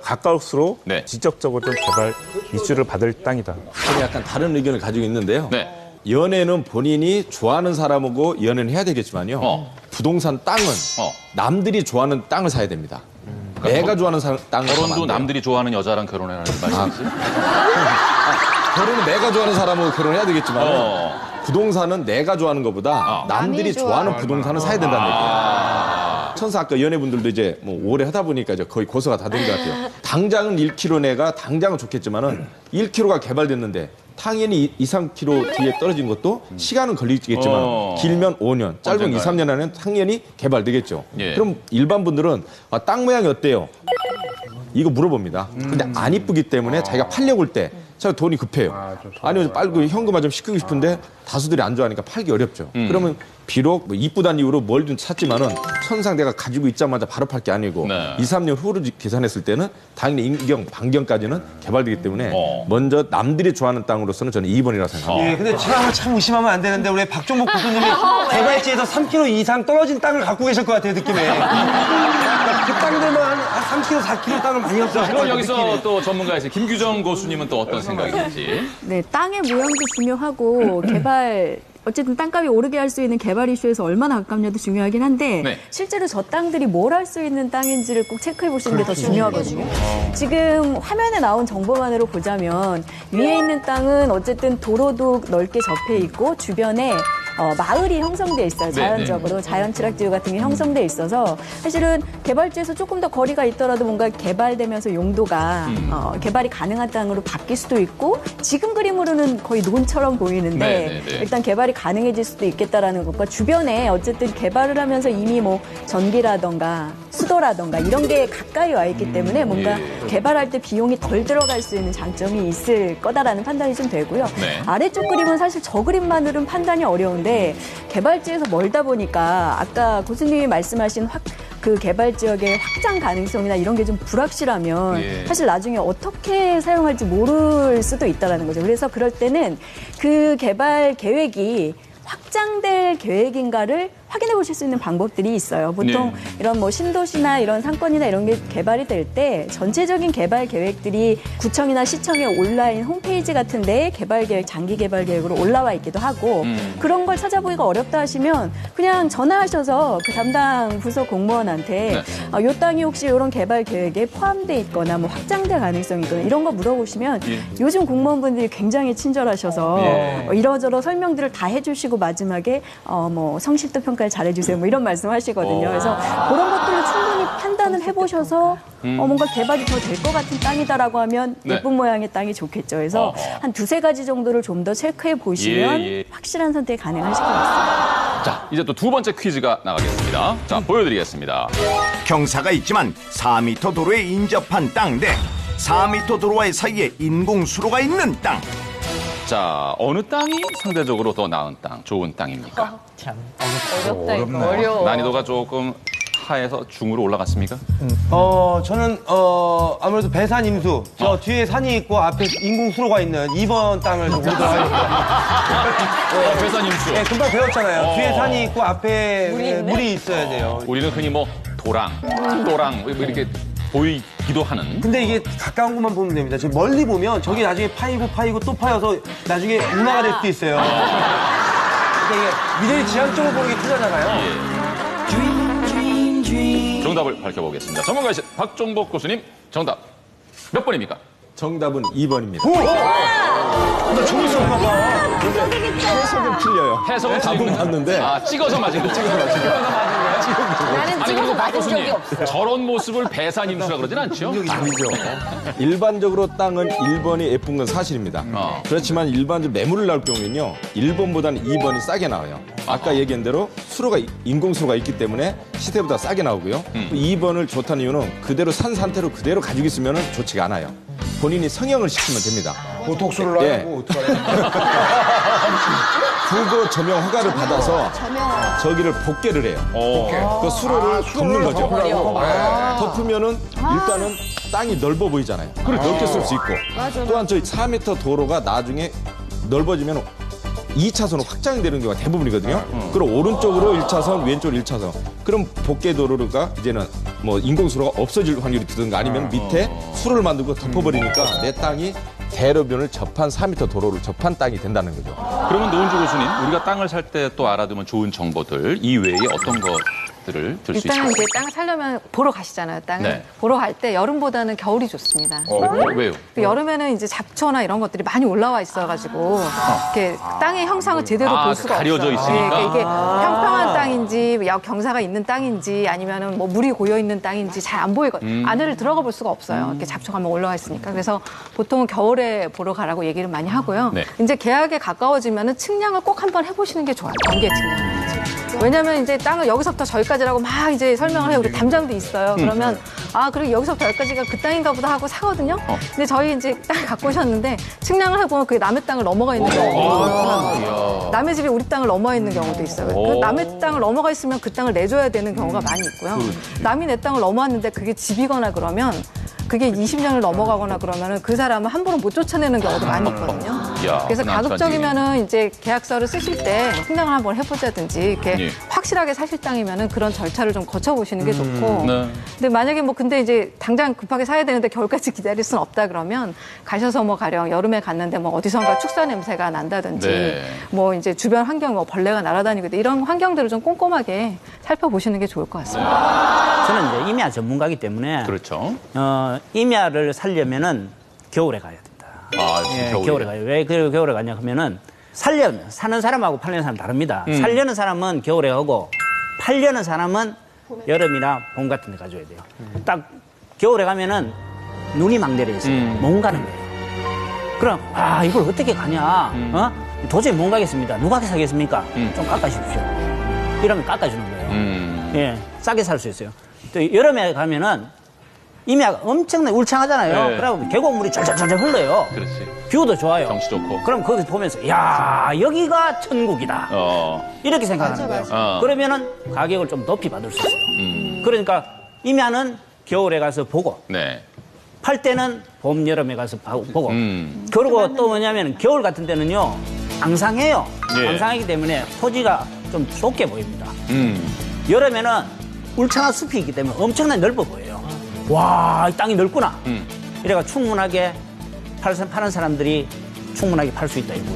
가까울수록 네. 지적적으로 좀 개발 이슈를 받을 땅이다. 저는 약간 다른 의견을 가지고 있는데요. 연애는 본인이 좋아하는 사람하고 연애는 해야 되겠지만요. 부동산 땅은 남들이 좋아하는 땅을 사야 됩니다. 내가 좋아하는 땅을 결혼도 남들이 좋아하는 여자랑 결혼해라는 말씀이지? 결혼은 내가 좋아하는 사람하고 결혼해야 되겠지만 부동산은 내가 좋아하는 것보다 남들이 좋아하는 부동산을 사야 된다는 얘기예요. 천사 아까 연애분들도 이제 뭐 오래 하다 보니까 이제 거의 고소가 다 된 것 같아요. 당장은 1km 내가 당장은 좋겠지만은 1km가 개발됐는데 당연히 2, 3km 뒤에 떨어진 것도 시간은 걸리겠지만 길면 5년, 짧은 2, 3년 안에는 당연히 개발되겠죠. 예. 그럼 일반 분들은 땅 모양이 어때요? 이거 물어봅니다. 근데 안 이쁘기 때문에 자기가 팔려고 할 때 제가 돈이 급해요. 아니면 빨리 현금화 좀 시키고 싶은데 다수들이 안 좋아하니까 팔기 어렵죠. 그러면 비록 뭐 이쁘다는 이유로 뭘 좀 샀지만은 천상 내가 가지고 있자마자 바로 팔 게 아니고 2, 3년 후로 계산했을 때는 당연히 인경, 반경까지는 개발되기 때문에 먼저 남들이 좋아하는 땅으로서는 저는 2번이라고 생각합니다. 예, 근데 제가 참 의심하면 안 되는데 우리 박종복 교수님이 개발지에서 3km 이상 떨어진 땅을 갖고 계실 것 같아요, 느낌에. 그 땅들만 한 3km, 4km 땅을 많이 갖고 계실 것 그럼 같아요. 여기서 또 전문가이신 김규정 교수님은 또 어떤 생각이신지? 네, 땅의 모양도 중요하고 개발 어쨌든 땅값이 오르게 할 수 있는 개발 이슈에서 얼마나 가깝냐도 중요하긴 한데 네. 실제로 저 땅들이 뭘 할 수 있는 땅인지를 꼭 체크해 보시는 게 더 중요하거든요. 지금 화면에 나온 정보만으로 보자면 위에 있는 땅은 어쨌든 도로도 넓게 접해 있고 주변에 마을이 형성돼 있어요. 자연적으로 자연 취락지구 같은 게 형성돼 있어서 사실은 개발지에서 조금 더 거리가 있더라도 뭔가 개발되면서 용도가 개발이 가능한 땅으로 바뀔 수도 있고 지금 그림으로는 거의 논처럼 보이는데 일단 개발이 가능해질 수도 있겠다라는 것과 주변에 어쨌든 개발을 하면서 이미 뭐 전기라던가 수도라던가 이런 게 가까이 와 있기 때문에 뭔가 개발할 때 비용이 덜 들어갈 수 있는 장점이 있을 거다라는 판단이 좀 되고요. 아래쪽 그림은 사실 저 그림만으로는 판단이 어려운데 개발지에서 멀다 보니까 아까 교수님이 말씀하신 그 개발 지역의 확장 가능성이나 이런 게 좀 불확실하면 사실 나중에 어떻게 사용할지 모를 수도 있다는 거죠. 그래서 그럴 때는 그 개발 계획이 확장될 계획인가를 확인해 보실 수 있는 방법들이 있어요. 보통 이런 뭐 신도시나 이런 상권이나 이런 게 개발이 될 때 전체적인 개발 계획들이 구청이나 시청의 온라인 홈페이지 같은 데에 개발 계획, 장기 개발 계획으로 올라와 있기도 하고 그런 걸 찾아보기가 어렵다 하시면 그냥 전화하셔서 그 담당 부서 공무원한테 요 땅이 혹시 이런 개발 계획에 포함돼 있거나 뭐 확장될 가능성이 있거나 이런 거 물어보시면 요즘 공무원분들이 굉장히 친절하셔서 이러저러 설명들을 다 해주시고 마지막에 뭐 성실도 평가를 잘해주세요. 뭐 이런 말씀하시거든요. 그래서 그런 것들을 충분히 판단을 해보셔서 뭔가 개발이 더 될 것 같은 땅이다라고 하면 예쁜 모양의 땅이 좋겠죠. 그래서 한 2-3가지 정도를 좀 더 체크해 보시면 확실한 선택이 가능하실 것 같습니다. 자, 이제 또 두 번째 퀴즈가 나가겠습니다. 자, 보여드리겠습니다. 경사가 있지만 4m 도로에 인접한 땅 대 4m 도로와의 사이에 인공수로가 있는 땅. 자, 어느 땅이 상대적으로 더 나은 땅, 좋은 땅입니까? 참 어렵다 이거. 어려워. 난이도가 조금 하에서 중으로 올라갔습니까? 저는 아무래도 배산 임수. 저 뒤에 산이 있고 앞에 인공수로가 있는 2번 땅을 좀 고르도록 하겠습니다. 배산 임수. 네, 금방 배웠잖아요. 뒤에 산이 있고 앞에 물이 있어야 돼요. 우리는 흔히 뭐 도랑, 또랑 뭐 이렇게 보이기도 하는. 근데 이게 가까운 곳만 보면 됩니다. 저 멀리 보면 저기 나중에 파이고 또 파여서 나중에 운하가 될 수도 있어요. 그러니까 이게 미래의 지향적으로 보는 게 투자잖아요. 정답을 밝혀보겠습니다. 전문가이신 박종복 교수님, 정답 몇 번입니까? 정답은 2번입니다. 나 저기 있었나 봐. 해석은 틀려요. 해석은 답은 맞는데. 찍어서 맞은 거. 찍어서 맞은 거야? 나는 아니, 그리고 박 맞은 적이 교수님, 없어. 저런 모습을 배산 임수라 그러진 않죠? 아니죠. 일반적으로 땅은 1번이 예쁜 건 사실입니다. 그렇지만 일반적으로 매물을 나올 경우에는요, 1번보다는 2번이 싸게 나와요. 아까 얘기한 대로 인공수로가 있기 때문에 시세보다 싸게 나오고요. 2번을 좋다는 이유는 그대로 산 상태로 그대로 가지고 있으면 좋지가 않아요. 본인이 성형을 시키면 됩니다. 보톡스를 예. 하고 어떡하냐. 국어 점용 허가를 받아서 저기를 복개를 해요. 그 수로를 덮는 거죠. 덮으면은 일단은 땅이 넓어 보이잖아요. 넓게 쓸 수 있고. 또한 저희 4m 도로가 나중에 넓어지면 2차선으로 확장이 되는 경우가 대부분이거든요. 그럼 오른쪽으로 1차선, 왼쪽으로 1차선. 그럼 복개 도로가 이제는 뭐 인공수로가 없어질 확률이 드든가 아니면 밑에 수로를 만들고 덮어버리니까 내 땅이 대로변을 접한 4m 도로를 접한 땅이 된다는 거죠. 그러면 노은주 교수님, 우리가 땅을 살 때 또 알아두면 좋은 정보들 이외에 어떤 것들을 들 수 있을까요? 일단은 이제 땅을 사려면 보러 가시잖아요. 땅을 네. 보러 갈 때 여름보다는 겨울이 좋습니다. 왜요? 여름에는 이제 잡초나 이런 것들이 많이 올라와 있어가지고 이렇게 땅의 형상을 제대로 볼 수가 가려져 없어요. 있으니까? 그러니까 이게 평평한 땅인지 경사가 있는 땅인지 아니면은 뭐 물이 고여 있는 땅인지 잘 안 보이거든요. 안에를 들어가 볼 수가 없어요. 이렇게 잡초가 막 올라와 있으니까. 그래서 보통은 겨울에 보러 가라고 얘기를 많이 하고요. 네. 이제 계약에 가까워지면은 측량을 꼭 한번 해보시는 게 좋아요. 경계 측량. 왜냐면 이제 땅을 여기서부터 저기까지라고 막 이제 설명을 해요. 우리 담장도 있어요. 그러면 그리고 여기서부터 여기까지가 그 땅인가 보다 하고 사거든요. 근데 저희 이제 땅 갖고 오셨는데 측량을 해보면 그게 남의 땅을 넘어가 있는 경우도 있고요. 남의 집이 우리 땅을 넘어가 있는 경우도 있어요. 그 남의 땅을 넘어가 있으면 그 땅을 내줘야 되는 경우가 많이 있고요. 남이 내 땅을 넘어왔는데 그게 집이거나 그러면 그게 20년을 넘어가거나 그러면은 그 사람은 함부로 못 쫓아내는 경우도 많이 있거든요. 그래서 가급적이면은 이제 계약서를 쓰실 때 측량을 한번 해보자든지 이렇게 확실하게 사실 땅이면은 그런 절차를 좀 거쳐보시는 게 좋고. 근데 만약에 근데 이제 당장 급하게 사야 되는데 겨울까지 기다릴 수는 없다 그러면 가셔서 가령 여름에 갔는데 어디선가 축사 냄새가 난다든지 뭐 이제 주변 환경 벌레가 날아다니고 이런 환경들을 좀 꼼꼼하게 살펴보시는 게 좋을 것 같습니다. 저는 이제 임야 전문가이기 때문에 그렇죠. 임야를 살려면은 겨울에 가야 된다. 겨울에 가요. 왜 겨울에 가냐 하면은 사는 사람하고 팔려는 사람 다릅니다. 살려는 사람은 겨울에 가고 팔려는 사람은 여름이나 봄 같은 데 가줘야 돼요. 딱 겨울에 가면은 눈이 막 내려 있어요. 못 가는 거예요. 그럼 이걸 어떻게 가냐? 도저히 못 가겠습니다. 누가 사겠습니까? 좀 깎아주십시오. 이러면 깎아주는 거예요. 예, 싸게 살 수 있어요. 또 여름에 가면은 임야가 엄청나게 울창하잖아요. 그러면 계곡물이 쫄쫄쫄 흘러요. 그렇지. 뷰도 좋아요. 경치 좋고. 그럼 거기서 보면서 여기가 천국이다. 이렇게 생각하는 거예요. 그러면은 가격을 좀 높이 받을 수 있어요. 그러니까 임야는 겨울에 가서 보고 팔 때는 봄, 여름에 가서 보고 그리고 또 뭐냐면 겨울 같은 때는요 앙상해요. 앙상하기 때문에 토지가 좀 좁게 보입니다. 여름에는 울창한 숲이 있기 때문에 엄청나게 넓어 보여요. 이 땅이 넓구나. 이래가 충분하게 파는 사람들이 충분하게 팔 수 있다 이거죠.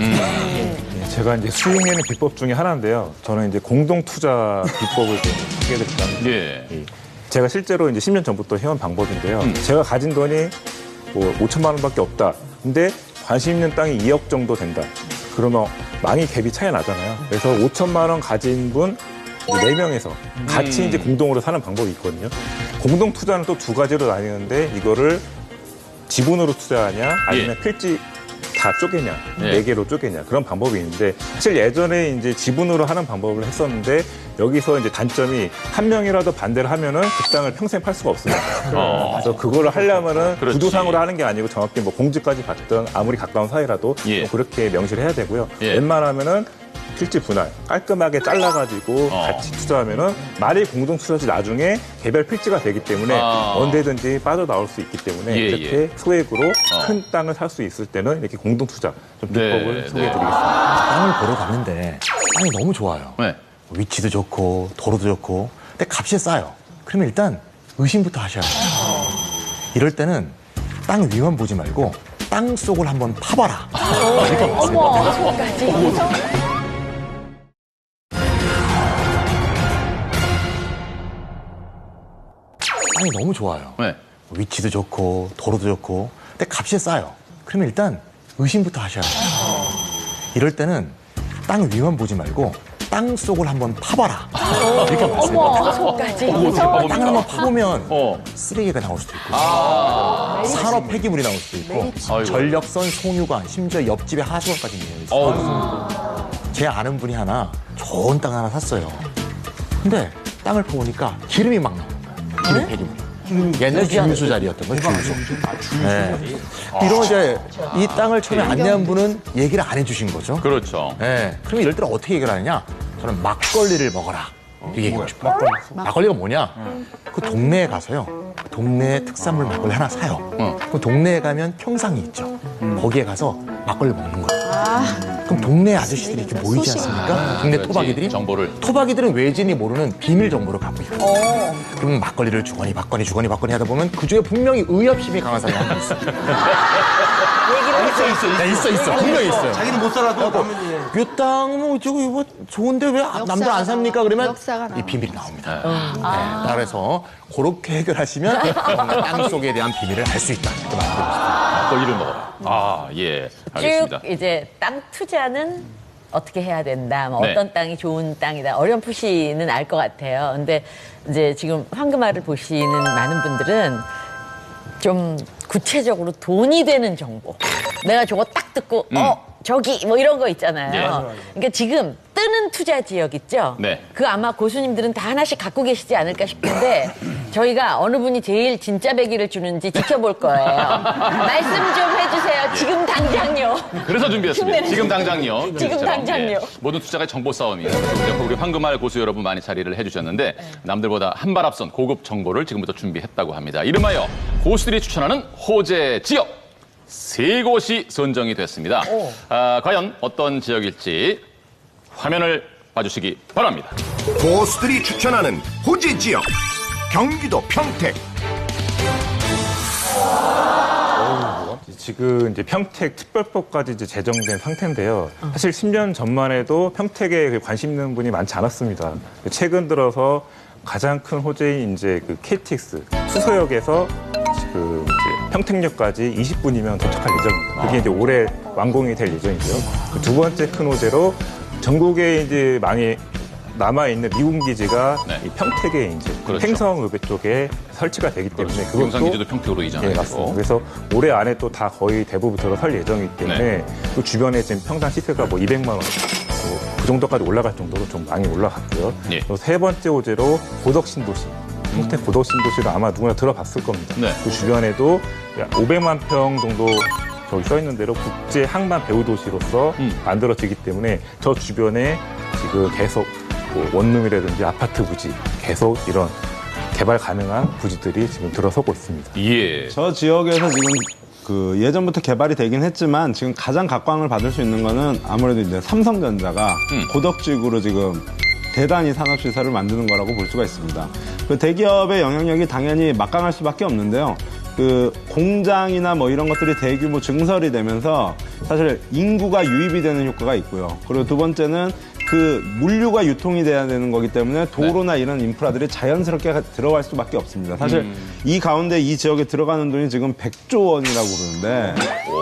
제가 이제 수익내는 비법 중에 하나인데요. 저는 이제 공동 투자 비법을 좀 소개해드릴까 합니다. 제가 실제로 이제 10년 전부터 해온 방법인데요. 제가 가진 돈이 5천만 원밖에 없다. 근데 관심 있는 땅이 2억 정도 된다. 그러면 많이 갭이 차이 나잖아요. 그래서 5천만 원 가진 분 4명에서 같이 이제 공동으로 사는 방법이 있거든요. 공동 투자는 또 두 가지로 나뉘는데 이거를 지분으로 투자하냐 아니면 필지 다 쪼개냐, 4개로 쪼개냐 그런 방법이 있는데 사실 예전에 이제 지분으로 하는 방법을 했었는데 여기서 이제 단점이 한 명이라도 반대를 하면은 그 땅을 평생 팔 수가 없습니다. 그래서 그거를 하려면은 구도상으로 하는 게 아니고 정확히 공지까지 받든 아무리 가까운 사이라도 그렇게 명시를 해야 되고요. 웬만하면은 필지 분할 깔끔하게 잘라가지고 같이 투자하면은 만일 공동 투자지 나중에 개별 필지가 되기 때문에 언제든지 빠져나올 수 있기 때문에 이렇게 소액으로 큰 땅을 살 수 있을 때는 이렇게 공동 투자 좀 비법을 소개해드리겠습니다. 땅을 보러 갔는데 땅이 너무 좋아요. 위치도 좋고 도로도 좋고 근데 값이 싸요. 그러면 일단 의심부터 하셔야 돼요. 이럴 때는 땅 위만 보지 말고 땅 속을 한번 파봐라. 땅이 너무 좋아요. 위치도 좋고 도로도 좋고 근데 값이 싸요. 그러면 일단 의심부터 하셔야 돼요. 이럴 때는 땅 위만 보지 말고 땅 속을 한번 파봐라. 이렇게 말씀드립니다. 땅을 한번 파보면 쓰레기가 나올 수도 있고 산업 폐기물이 나올 수도 있고 전력선, 송유관, 심지어 옆집에 하수관까지 있어요. 제 아는 분이 하나 좋은 땅 하나 샀어요. 근데 땅을 파보니까 기름이 막 나오는 거예요. 기름 폐기물이. 옛날 주유소 자리였던 거예요. 주유소. 네. 이런 이제 이 땅을 처음에 안내한 분은 얘기를 안 해주신 거죠. 그렇죠. 네. 그럼 이럴 때는 어떻게 얘기를 하느냐? 저는 막걸리를 먹어라. 이렇게 얘기하고 싶어요. 막걸리가 뭐냐? 그 동네에 가서요. 동네 특산물 막걸리 하나 사요. 그 동네에 가면 평상이 있죠. 거기에 가서 막걸리 먹는 거예요. 그럼 동네 아저씨들이 이렇게 모이지 않습니까? 동네 그렇지. 토박이들이. 토박이들은 외진이 모르는 비밀 정보를 갖고 있거든요. 그러면 막걸리를 주거니 받거니 하다 보면 그중에 분명히 의협심이 강한 사람이 한 명 있어요. 있어. 분명히 있어요. 자기는 못 살아도 이 땅, 뭐, 저거, 이거 좋은데 왜 남들 안 삽니까? 그러면 이 비밀이 나옵니다. 네. 그래서 그렇게 해결하시면 땅 속에 대한 비밀을 알 수 있다. 이렇게 말씀드리고 싶습니다. 막걸리를 먹어라. 예. 알겠습니다. 쭉 이제 땅 투자는 어떻게 해야 된다. 뭐 네. 어떤 땅이 좋은 땅이다. 어렴풋이는 알 것 같아요. 근데 이제 지금 황금알을 보시는 많은 분들은 좀 구체적으로 돈이 되는 정보. 내가 저거 딱 듣고 저기 뭐 이런 거 있잖아요. 네. 그러니까 지금 뜨는 투자 지역 있죠? 네. 그 아마 고수님들은 다 하나씩 갖고 계시지 않을까 싶은데 저희가 어느 분이 제일 진짜 배기를 주는지 지켜볼 거예요. 말씀 좀 해주세요. 지금 당장요. 그래서 준비했습니다. 힘내는 지금 당장요. 지금 당장요. 모든 투자가 정보 싸움이에요. 그래서 우리 황금알 고수 여러분 많이 자리를 해주셨는데 남들보다 한 발 앞선 고급 정보를 지금부터 준비했다고 합니다. 이름하여 고수들이 추천하는 호재 지역. 3곳이 선정이 됐습니다. 과연 어떤 지역일지 화면을 봐주시기 바랍니다. 고수들이 추천하는 호재 지역 경기도 평택. 지금 이제 평택 특별법까지 이제 제정된 상태인데요. 사실 10년 전만 해도 평택에 관심 있는 분이 많지 않았습니다. 최근 들어서 가장 큰 호재인 이제 그 KTX 수서역에서 지금 이제 평택역까지 20분이면 도착할 예정입니다. 그게 이제 올해 완공이 될 예정이고요. 두 번째 큰 호재로 전국에 이제 남아있는 미군 기지가 이 평택에 이제 그렇죠. 횡성읍에 쪽에 설치가 되기 때문에 그렇죠. 용산 기지도 평택으로 이전하고. 네, 맞습니다. 그래서 올해 안에 또 다 거의 대부분 들어설 예정이기 때문에 또 주변에 지금 평당 시세가 뭐 200만 원, 그 정도까지 올라갈 정도로 좀 많이 올라갔고요. 또 세 번째 호재로 고덕신도시. 평택 고덕신도시를 아마 누구나 들어봤을 겁니다. 그 주변에도 500만 평 정도 저기 써 있는 대로 국제 항만 배후 도시로서 만들어지기 때문에 저 주변에 지금 계속 뭐 원룸이라든지 아파트 부지 계속 이런 개발 가능한 부지들이 지금 들어서고 있습니다. 예. 저 지역에서 지금 그 예전부터 개발이 되긴 했지만 지금 가장 각광을 받을 수 있는 거는 아무래도 이제 삼성전자가 고덕지구로 지금 대단히 산업시설을 만드는 거라고 볼 수가 있습니다. 그 대기업의 영향력이 당연히 막강할 수밖에 없는데요. 그 공장이나 뭐 이런 것들이 대규모 증설이 되면서 사실 인구가 유입이 되는 효과가 있고요. 그리고 두 번째는 그 물류가 유통이 돼야 되는 거기 때문에 도로나 이런 인프라들이 자연스럽게 들어갈 수밖에 없습니다. 사실 이 가운데 이 지역에 들어가는 돈이 지금 100조 원이라고 그러는데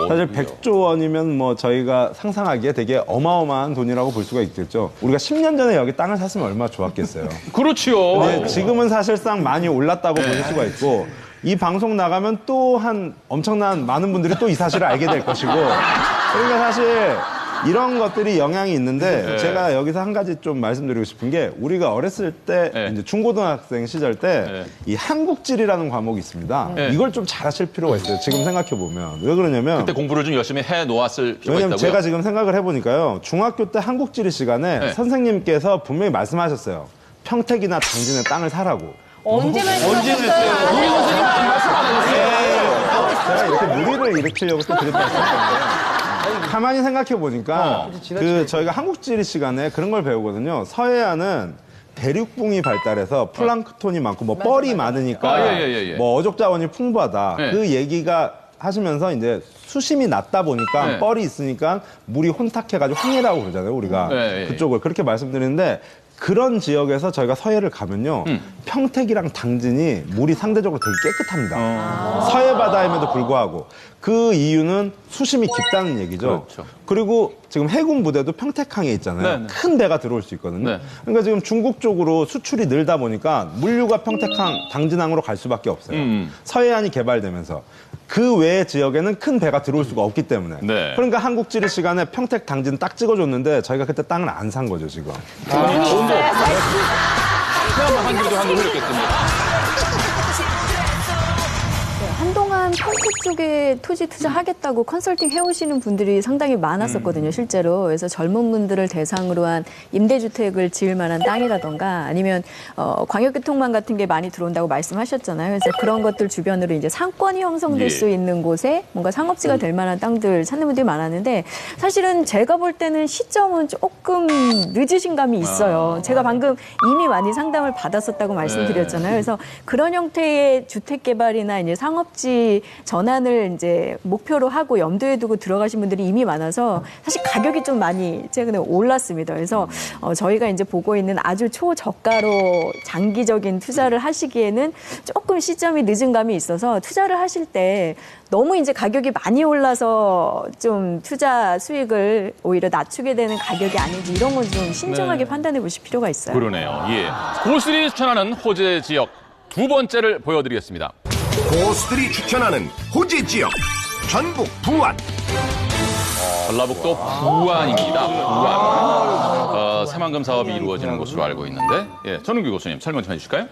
사실 100조 원이면 뭐 저희가 상상하기에 되게 어마어마한 돈이라고 볼 수가 있겠죠. 우리가 10년 전에 여기 땅을 샀으면 얼마나 좋았겠어요. 그렇지요. 근데 지금은 사실상 많이 올랐다고 볼 수가 있고 이 방송 나가면 또 한 엄청난 많은 분들이 또 이 사실을 알게 될 것이고 그러니까 사실 이런 것들이 영향이 있는데 제가 여기서 한 가지 좀 말씀드리고 싶은 게 우리가 어렸을 때 이제 중고등학생 시절 때 이 한국지리라는 과목이 있습니다. 이걸 좀 잘하실 필요가 있어요. 지금 생각해 보면 왜 그러냐면 그때 공부를 좀 열심히 해 놓았을 필요가 왜냐면 있다고요. 제가 지금 생각을 해보니까요. 중학교 때 한국지리 시간에 선생님께서 분명히 말씀하셨어요. 평택이나 당진에 땅을 사라고. 언제 말씀하셨어요? 제가 이렇게 무리를 일으키려고 또 그랬다 했었는데 가만히 생각해 보니까 그 저희가 한국지리 시간에 그런 걸 배우거든요. 서해안은 대륙붕이 발달해서 플랑크톤이 많고 뭐 뻘이 많으니까 뭐 어족 자원이 풍부하다. 그 얘기가 하시면서 이제 수심이 낮다 보니까 뻘이 있으니까 물이 혼탁해가지고 황해라고 그러잖아요. 우리가 그쪽을 그렇게 말씀드리는데 그런 지역에서 저희가 서해를 가면요. 평택이랑 당진이 물이 상대적으로 되게 깨끗합니다. 서해 바다임에도 불구하고. 그 이유는 수심이 깊다는 얘기죠. 그렇죠. 그리고 지금 해군 부대도 평택항에 있잖아요. 네네. 큰 배가 들어올 수 있거든요. 그러니까 지금 중국 쪽으로 수출이 늘다 보니까 물류가 평택항, 당진항으로 갈 수밖에 없어요. 서해안이 개발되면서. 그 외의 지역에는 큰 배가 들어올 수가 없기 때문에. 그러니까 한국지리 시간에 평택, 당진 딱 찍어줬는데 저희가 그때 땅을 안 산 거죠, 지금. 그나마 한 길도 한 번 흘렸겠습니다. 부산 평택 쪽에 토지 투자하겠다고 컨설팅 해오시는 분들이 상당히 많았었거든요, 실제로. 그래서 젊은 분들을 대상으로 한 임대주택을 지을 만한 땅이라던가 아니면 광역교통망 같은 게 많이 들어온다고 말씀하셨잖아요. 그래서 그런 것들 주변으로 이제 상권이 형성될 수 있는 곳에 뭔가 상업지가 될 만한 땅들 찾는 분들이 많았는데 사실은 제가 볼 때는 시점은 조금 늦으신 감이 있어요. 제가 방금 이미 많이 상담을 받았었다고 말씀드렸잖아요. 그래서 그런 형태의 주택 개발이나 이제 상업지 전환을 이제 목표로 하고 염두에 두고 들어가신 분들이 이미 많아서 사실 가격이 좀 많이 최근에 올랐습니다. 그래서 저희가 이제 보고 있는 아주 초저가로 장기적인 투자를 하시기에는 조금 시점이 늦은 감이 있어서 투자를 하실 때 너무 이제 가격이 많이 올라서 좀 투자 수익을 오히려 낮추게 되는 가격이 아닌지 이런 건 좀 신중하게 판단해 보실 필요가 있어요. 그러네요. 예. 고수들이 추천하는 호재 지역 두 번째를 보여드리겠습니다. 고수들이 추천하는 호재 지역 전북 부안. 전라북도 부안입니다. 부안. 새만금 사업이 이루어지는 곳으로 알고 있는데, 예, 전은규 교수님 설명 좀 해주실까요?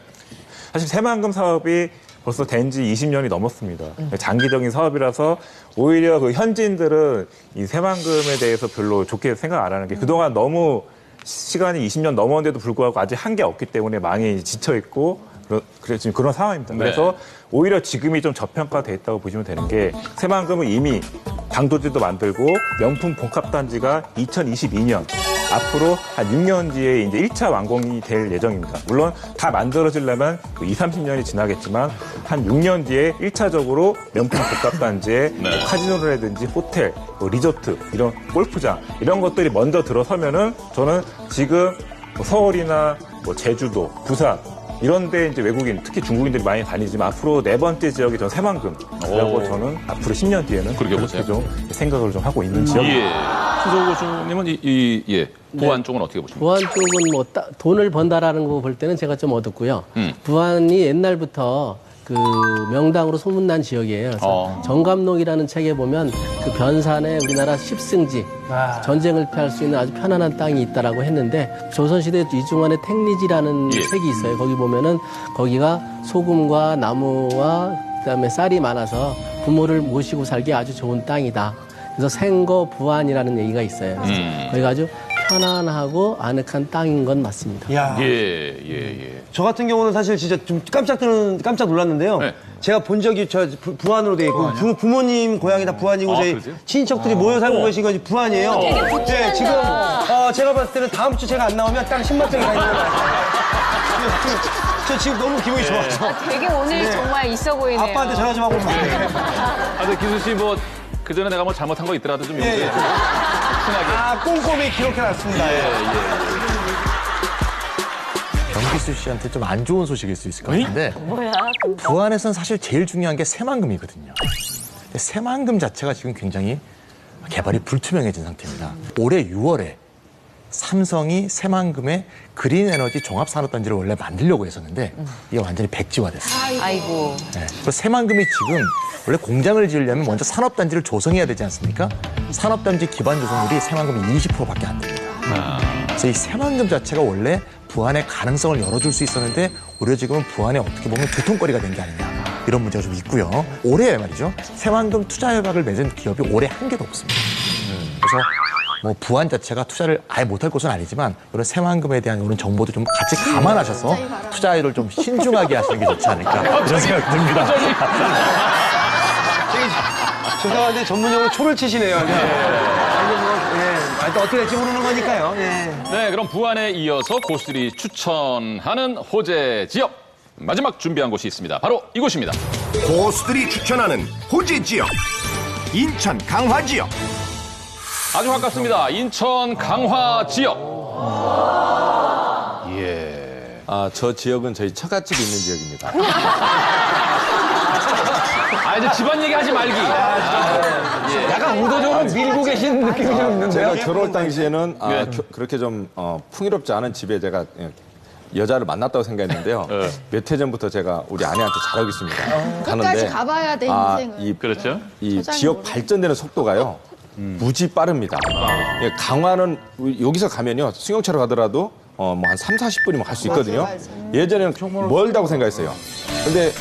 사실 새만금 사업이 벌써 된 지 20년이 넘었습니다. 장기적인 사업이라서 오히려 그 현지인들은 이 새만금에 대해서 별로 좋게 생각 안 하는 게 그동안 너무 시간이 20년 넘었는데도 불구하고 아직 한 게 없기 때문에 많이 지쳐있고 지금 그런 상황입니다. 네. 그래서 오히려 지금이 좀 저평가돼 있다고 보시면 되는 게 새만금은 이미 당도지도 만들고 명품 복합단지가 2022년 앞으로 한 6년 뒤에 이제 1차 완공이 될 예정입니다. 물론 다 만들어지려면 20, 30년이 지나겠지만 한 6년 뒤에 1차적으로 명품 복합단지에 네. 카지노라든지 호텔, 리조트, 이런 골프장 이런 것들이 먼저 들어서면은 저는 지금 서울이나 제주도, 부산 이런 데 이제 외국인, 특히 중국인들이 많이 다니지만 앞으로 네 번째 지역이 전 새만금이라고 저는 앞으로 10년 뒤에는 그렇게 보세요. 좀 생각을 좀 하고 있는 지역입니다. 예. 수조 교수님은 부안 쪽은 어떻게 보십니까? 부안 쪽은 뭐 돈을 번다라는 거 볼 때는 제가 좀 얻었고요. 부안이 옛날부터 그 명당으로 소문난 지역이에요. 그래서 정감록이라는 책에 보면 그 변산에 우리나라 십승지 전쟁을 피할 수 있는 아주 편안한 땅이 있다라고 했는데 조선시대 이중환의 택리지라는 책이 있어요. 거기 보면은 거기가 소금과 나무와 그다음에 쌀이 많아서 부모를 모시고 살기 아주 좋은 땅이다. 그래서 생거 부안이라는 얘기가 있어요. 그래서 거기가 아주 편안하고 아늑한 땅인 건 맞습니다. 야. 예. 저 같은 경우는 사실 진짜 좀 깜짝 놀랐는데요. 네. 제가 본 적이 부안으로 돼 있고 부모님 고향이 다 부안이고 저희 그러세요? 친인척들이 모여 살고 계신 건 부안이에요. 되게 네, 지금 제가 봤을 때는 다음 주 제가 안 나오면 땅 10만 평이 가 있는 거 같아요. 저 지금 너무 기분이 좋아서. 되게 오늘 정말 있어 보이네요. 아빠한테 전화 좀 하고 올게요. 근데 기수 씨 그 전에 내가 뭐 잘못한 거 있더라도 좀 용서해 주세요. 꼼꼼히 기록해놨습니다. 정기수 씨한테 좀 안 좋은 소식일 수 있을 것 같은데 뭐야? 부안에서는 사실 제일 중요한 게 새만금이거든요. 근데 새만금 자체가 지금 굉장히 개발이 불투명해진 상태입니다. 올해 6월에 삼성이 새만금에 그린에너지 종합산업단지를 원래 만들려고 했었는데 이게 완전히 백지화됐어요. 아이고. 네. 그래서 새만금이 지금 원래 공장을 지으려면 먼저 산업단지를 조성해야 되지 않습니까? 산업단지 기반 조성률이 새만금이 20%밖에 안 됩니다. 그래서 이 새만금 자체가 원래 부안의 가능성을 열어줄 수 있었는데 오히려 지금은 부안에 어떻게 보면 두통거리가 된 게 아니냐 이런 문제가 좀 있고요. 올해 말이죠. 새만금 투자 협약을 맺은 기업이 올해 한 개도 없습니다. 그래서 뭐 부안 자체가 투자를 아예 못할 곳은 아니지만 이런 새만금에 대한 이런 정보도 좀 같이 감안하셔서 투자율을 좀 신중하게 하시는 게 좋지 않을까 이런 생각이 듭니다. 죄송한데 전문용어로 초를 치시네요. 또 어떻게 될지 모르는 거니까요. 네, 그럼 부안에 이어서 고수들이 추천하는 호재 지역 마지막 준비한 곳이 있습니다. 바로 이곳입니다. 고수들이 추천하는 호재 지역 인천 강화 지역. 아주 가깝습니다. 인천 강화 지역. 예. 저 지역은 저희 처갓집이 있는 지역입니다. 이제 집안 얘기하지 말기. 약간 의도적으로 밀고 계신 느낌이 좀 있는데요. 제가 결혼 당시에는 그렇게 좀 풍요롭지 않은 집에 제가 여자를 만났다고 생각했는데요. 몇 해 전부터 제가 우리 아내한테 잘하고 있습니다. 끝까지 가봐야 돼, 인생을. 그렇죠. 이 지역 발전되는 속도가요. 무지 빠릅니다. 강화는 여기서 가면요. 승용차로 가더라도 뭐 한 3, 40분이면 갈 수 있거든요. 예전에는 멀다고 생각했어요. 근데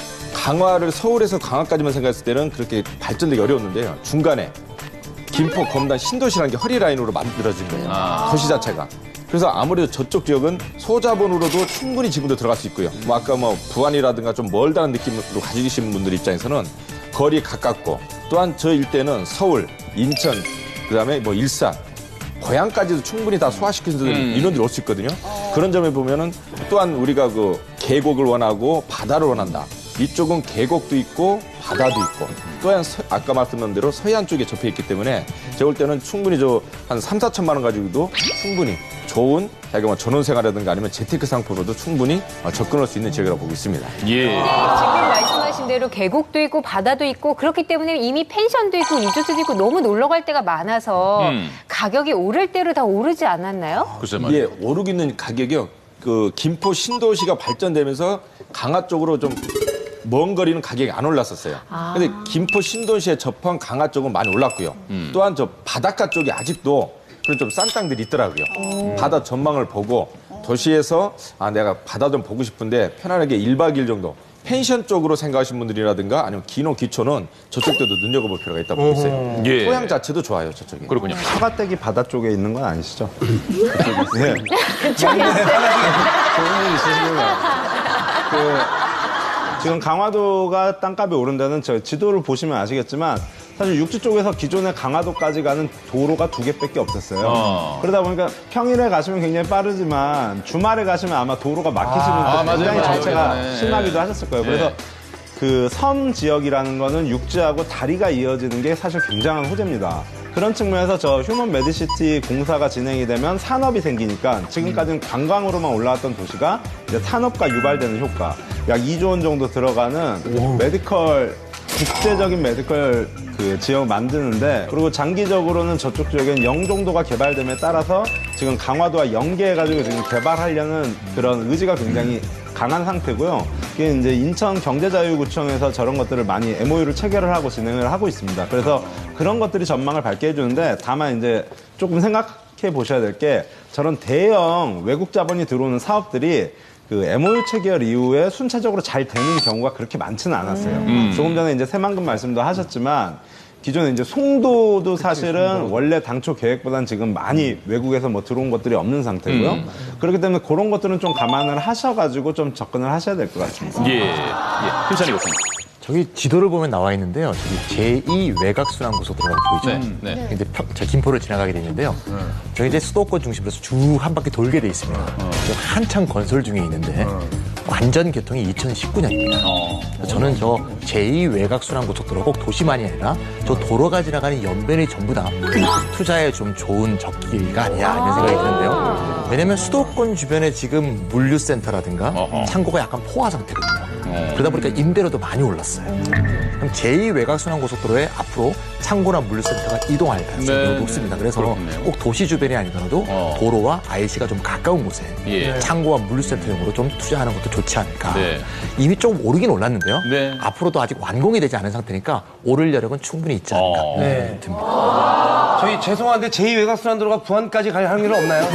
강화를 서울에서 강화까지만 생각했을 때는 그렇게 발전되기 어려웠는데요. 중간에 김포, 검단, 신도시라는 게 허리 라인으로 만들어진 거예요. 도시 자체가. 그래서 아무래도 저쪽 지역은 소자본으로도 충분히 지금도 들어갈 수 있고요. 뭐 아까 뭐 부안이라든가 좀 멀다는 느낌으로 가지고 계신 분들 입장에서는 거리 가깝고 또한 저 일대는 서울, 인천, 그다음에 뭐 일산, 고향까지도 충분히 다 소화시킬 수 있는 인원들이 올 수 있거든요. 그런 점에 보면은 또한 우리가 그 계곡을 원하고 바다를 원한다. 이쪽은 계곡도 있고 바다도 있고 또한 아까 말씀드린 대로 서해안 쪽에 접해 있기 때문에 제가 볼 때는 충분히 한 3, 4천만 원 가지고도 충분히 좋은 자기가 뭐 전원생활이라든가 아니면 재테크 상품으로도 충분히 접근할 수 있는 지역이라고 보고 있습니다. 예. 지금 말씀하신 대로 계곡도 있고 바다도 있고 그렇기 때문에 이미 펜션도 있고 리조트도 있고 너무 놀러 갈 데가 많아서 가격이 오를 대로 다 오르지 않았나요? 글쎄 말이에요. 예, 오르고 있는 가격이요. 그 김포 신도시가 발전되면서 강화 쪽으로 좀 먼 거리는 가격이 안 올랐었어요. 근데 김포 신도시에 접한 강화 쪽은 많이 올랐고요. 또한 저 바닷가 쪽이 아직도 그런 좀 싼 땅들이 있더라고요. 바다 전망을 보고 도시에서 내가 바다 좀 보고 싶은데 편안하게 1박 2일 정도 펜션 쪽으로 생각하시는 분들이라든가 아니면 기농, 기초는 저쪽도 눈여겨볼 필요가 있다고 보고 있어요. 예. 토양 자체도 좋아요, 저쪽에. 그렇군요. 서가떼기 바다 쪽에 있는 건 아니시죠? 네. 그쪽에 좋은 일 있으시군요. 지금 강화도가 땅값이 오른 데는 저 지도를 보시면 아시겠지만 사실 육지 쪽에서 기존의 강화도까지 가는 도로가 2개밖에 없었어요. 그러다 보니까 평일에 가시면 굉장히 빠르지만 주말에 가시면 아마 도로가 막히시는 굉장히 정체가 심하기도 하셨을 거예요. 그래서 그 섬 지역이라는 거는 육지하고 다리가 이어지는 게 사실 굉장한 호재입니다. 그런 측면에서 저 휴먼 메디시티 공사가 진행이 되면 산업이 생기니까 지금까지는 관광으로만 올라왔던 도시가 이제 산업과 유발되는 효과, 약 2조 원 정도 들어가는 메디컬, 국제적인 메디컬 그 지역 만드는데, 그리고 장기적으로는 저쪽 지역엔 영종도가 개발됨에 따라서 지금 강화도와 연계해가지고 지금 개발하려는 그런 의지가 굉장히 강한 상태고요. 이게 이제 인천 경제자유구청에서 저런 것들을 많이 MOU를 체결을 하고 진행을 하고 있습니다. 그래서 그런 것들이 전망을 밝게 해주는데, 다만 이제 조금 생각해 보셔야 될 게, 저런 대형 외국 자본이 들어오는 사업들이 그 MOU 체결 이후에 순차적으로 잘 되는 경우가 그렇게 많지는 않았어요. 조금 전에 이제 새만금 말씀도 하셨지만, 기존에 이제 송도도 사실은 원래 당초 계획보다는 지금 많이 외국에서 뭐 들어온 것들이 없는 상태고요. 그렇기 때문에 그런 것들은 좀 감안을 하셔가지고 좀 접근을 하셔야 될 것 같습니다. 예. 필찬이 교수님. 저기 지도를 보면 나와 있는데요. 저기 제2 외곽순환 고속도로가 보이죠? 네. 근데 저 김포를 지나가게 돼 있는데요. 저기 이제 수도권 중심으로 쭉 한 바퀴 돌게 돼 있습니다. 한창 건설 중에 있는데 완전 개통이 2019년입니다. 저는 저 제2 외곽순환 고속도로 꼭 도시만이 아니라 저 도로가 지나가는 연변이 전부 다 투자에 좀 좋은 적기가 아니냐 이런 생각이 드는데요. 왜냐하면 수도권 주변에 지금 물류센터라든가 창고가 약간 포화 상태거든요. 그러다 보니까 임대료도 많이 올랐어요. 그럼 제2 외곽순환 고속도로에 앞으로 창고나 물류센터가 이동할 가능성이 높습니다. 그래서 그렇군요. 꼭 도시 주변이 아니더라도 도로와 IC가 좀 가까운 곳에 창고와 물류센터용으로 좀 투자하는 것도 좋지 않을까. 이미 좀 오르긴 올랐는데요. 앞으로도 아직 완공이 되지 않은 상태니까 오를 여력은 충분히 있지 않을까 듭니다. 저희 죄송한데 제2 외곽순환도로가 부안까지 갈 확률은 없나요?